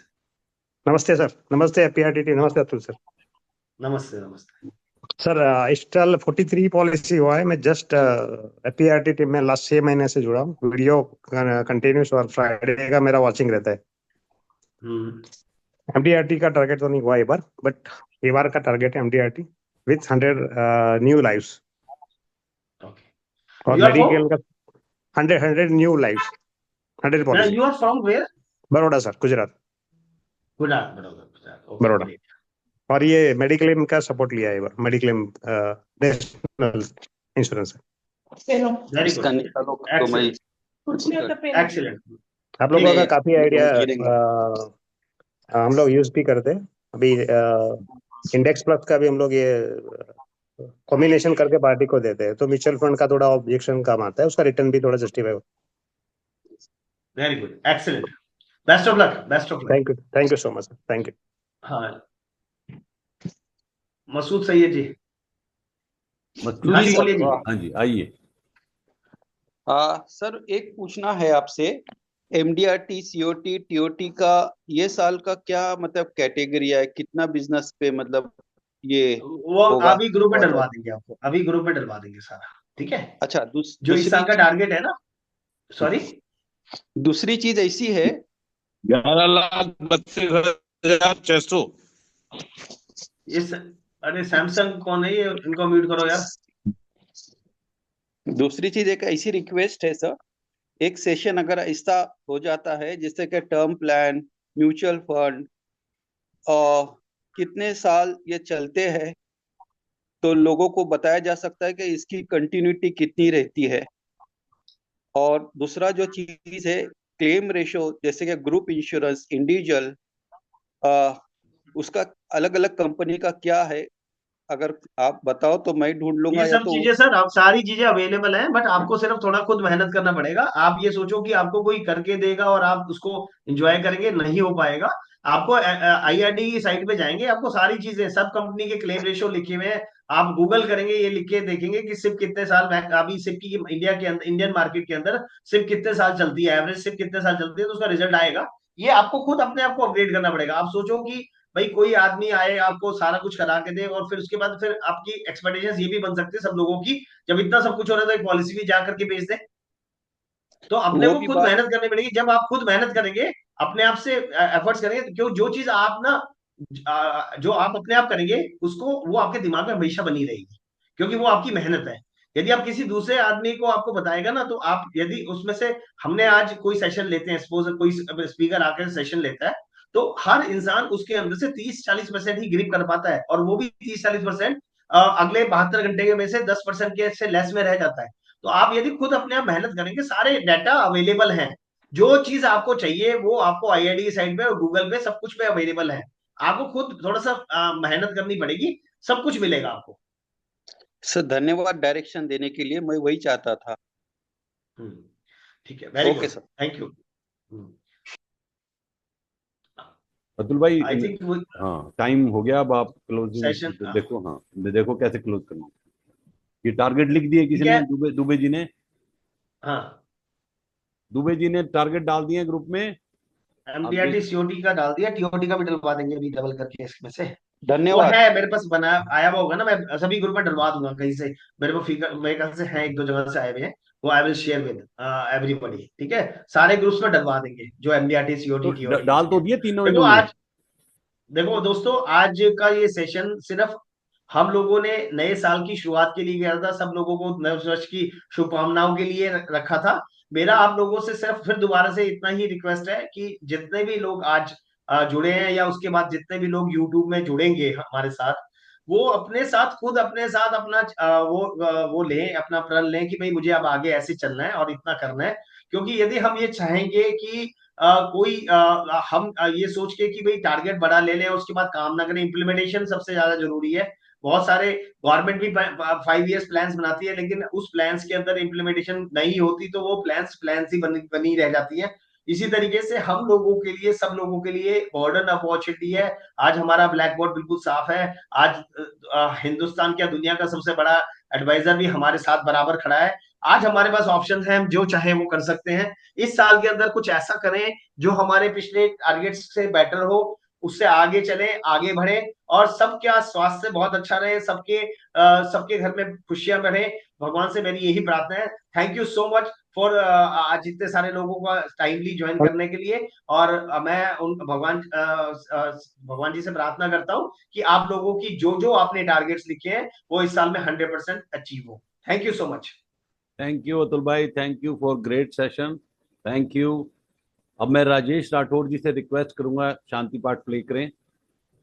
नमस्ते सर, नमस्ते PRTT, नमस्ते अतुल सर। नमस्ते, नमस्ते सर स्टॉल 43 पॉलिसी हुआ है। मैं जस्ट PRTT में लास्ट 6 महीने से जुड़ा हूँ, वीडियो कंटिन्यूस, और फ्राइडे का मेरा वॉचिंग रहता है। MDRT का टारगेट तो नहीं हुआ ये बार, बट ये बार का टारगेट है MDRT विथ 100 न्यू लाइव्स, और मेडिकल का 100 new lives, 100 policy. You are from where? Baroda sir, Gujarat. Baroda. और ये मेडिक्लेम का सपोर्ट लिया है ये बार, मेडिक्लेम नेशनल इंश्योरेंस है। एक्सीलेंट। आप लोगों का काफी आइडिया हम लोग यूज भी करते हैं। अभी इंडेक्स प्लस का भी हम लोग ये कॉम्बिनेशन करके पार्टी को देते हैं, तो म्यूचुअल फंड का थोड़ा ऑब्जेक्शन काम आता है, उसका रिटर्न भी थोड़ा जस्टिफाई हो। Very good, excellent, best of luck, best of luck. Thank you so much, thank you. हाँ, मसूद सैयद जी। हाँ जी, आइए। सर एक पूछना है आपसे, MDRT COT TOT का ये साल का क्या मतलब कैटेगरी है, कितना बिजनेस पे मतलब ये वो अभी ग्रुप में डलवा देंगे आपको, अभी ग्रुप में डलवा देंगे सारा, ठीक है। अच्छा, जो इस साल का टारगेट है ना, सॉरी, दूसरी चीज ऐसी है 11,32,600। इस अरे सैमसंग कौन है ये, इनको म्यूट करो यार। दूसरी चीज एक ऐसी रिक्वेस्ट है सर, एक सेशन अगर ऐसा हो जाता है जिससे कि टर्म प्लान, म्यूचुअल फंड और कितने साल ये चलते हैं, तो लोगों को बताया जा सकता है कि इसकी कंटिन्यूटी कितनी रहती है। और दूसरा जो चीज है क्लेम रेशो, जैसे कि ग्रुप इंश्योरेंस, इंडिविजुअल, उसका अलग अलग कंपनी का क्या है, अगर आप बताओ तो मैं ढूंढ लूंगा, ये या सब तो चीजें सर, आप सारी चीजें अवेलेबल हैं, बट आपको सिर्फ थोड़ा खुद मेहनत करना पड़ेगा। आप ये सोचो कि आपको कोई करके देगा और आप उसको एंजॉय करेंगे, नहीं हो पाएगा। आपको आईआरडी की साइट पे जाएंगे, आपको सारी चीजें, सब कंपनी के क्लेम रेशियो लिखे हुए हैं। आप गूगल करेंगे, ये लिख के देखेंगे कि सिर्फ कितने साल अभी सिर्फ की इंडिया के अंदर, इंडियन मार्केट के अंदर सिर्फ कितने साल चलती है, एवरेज सिर्फ कितने साल चलती है, तो उसका रिजल्ट आएगा। ये आपको खुद अपने आप को अपग्रेड करना पड़ेगा। आप सोचो कि भाई कोई आदमी आए आपको सारा कुछ करा के दे, और फिर उसके बाद फिर आपकी एक्सपेक्टेशंस ये भी बन सकती है सब लोगों की, जब इतना सब कुछ हो रहा है तो एक पॉलिसी भी जा करके बेच दे। तो अपने वो को भी खुद बात, मेहनत करनी पड़ेगी। जब आप खुद मेहनत करेंगे, अपने आप से एफर्ट्स करेंगे, तो क्यों जो चीज आप ना जो आप अपने आप करेंगे उसको, वो आपके दिमाग में हमेशा बनी रहेगी, क्योंकि वो आपकी मेहनत है। यदि आप किसी दूसरे आदमी को आपको बताएगा ना, तो आप यदि उसमें से, हमने आज कोई सेशन लेते हैं, सपोज कोई स्पीकर आकर सेशन लेता है, तो हर इंसान उसके अंदर से 30-40% ही ग्रिप कर पाता है, और वो भी 30-40% अगले 72 घंटे में से 10% के से लेस में रह जाता है। तो आप यदि खुद अपने आप मेहनत करेंगे, सारे डाटा अवेलेबल हैं। जो चीज आपको चाहिए वो आपको आईआईडी की साइट पे और गूगल पे सब कुछ पे अवेलेबल है। आपको खुद थोड़ा सा मेहनत करनी पड़ेगी, सब कुछ मिलेगा आपको। सर धन्यवाद डायरेक्शन देने के लिए, मैं वही चाहता था। ठीक है, very okay good, sir. Thank you. Atul भाई, आई थिंक हाँ टाइम हो गया, अब आप क्लोजिंग सेशन, देखो। हाँ देखो कैसे क्लोज करना है। ये टारगेट लिख दिए किसी ठीक है। ने, दुबे जी ने, हाँ, दुबे जी ने टारगेट डाल दिए ग्रुप में। एमडीआरटी सीओटी का डाल दिया, टीओटी का भी डलवा देंगे अभी डबल करके इसमें से। वो धन्यवाद। है मेरे पास बना आया हुआ होगा ना, मैं सभी ग्रुप में डलवा दूंगा कहीं से। मेरे को फिगर मेरे ख्याल से है, एक दो जगह से आए हुए हैं, वो I will share with everybody. ठीक है, सारे ग्रुप्स में डलवा देंगे जो एमडीआरटी सीओटी तो टीओटी। डाल तो दिए तीनों देखो इन्होंने। आज, देखो दोस्तों, आज का ये सेशन सिर्फ हम लोगों ने नए साल की शुरुआत के लिए किया था, सब लोगों को नए वर्ष की शुभकामनाओं के लिए रखा था। मेरा आप लोगों से सिर्फ फिर दोबारा से इतना ही रिक्वेस्ट है कि जितने भी लोग आज जुड़े हैं, या उसके बाद जितने भी लोग यूट्यूब में जुड़ेंगे हमारे साथ, वो अपने साथ खुद अपने साथ अपना वो लें, अपना प्रण लें कि भाई मुझे अब आगे ऐसे चलना है और इतना करना है। क्योंकि यदि हम ये चाहेंगे कि हम ये सोच के कि भाई टारगेट बड़ा ले लें और उसके बाद काम ना करें, इम्प्लीमेंटेशन सबसे ज्यादा जरूरी है। बहुत सारे गवर्नमेंट भी 5 years प्लान्स बनाती है, लेकिन उस प्लान्स के अंदर इम्प्लीमेंटेशन नहीं होती, तो वो प्लान्स ही बनी रह जाती है। इसी तरीके से हम लोगों के लिए, सब लोगों के लिए गोल्डन अपॉर्चुनिटी है। आज हमारा ब्लैक बोर्ड बिल्कुल साफ है। आज हिंदुस्तान क्या दुनिया का सबसे बड़ा एडवाइजर भी हमारे साथ बराबर खड़ा है। आज हमारे पास ऑप्शंस हैं, हम जो चाहे वो कर सकते हैं। इस साल के अंदर कुछ ऐसा करें जो हमारे पिछले टारगेट्स से बेटर हो, उससे आगे चले, आगे बढ़े, और सबका स्वास्थ्य बहुत अच्छा रहे, सबके घर में खुशियां बढ़े। भगवान से मेरी यही प्रार्थना है। Thank you so much for आज इतने सारे लोगों का टाइमली ज्वाइन करने के लिए। और मैं उन भगवान जी से प्रार्थना करता हूँ कि आप लोगों की जो आपने टारगेट्स लिखे हैं वो इस साल में 100% अचीव हो। Thank you so much. Thank you Atul भाई, thank you for great session, thank you. अब मैं राजेश राठौर जी से रिक्वेस्ट करूंगा शांति पाठ प्ले करें।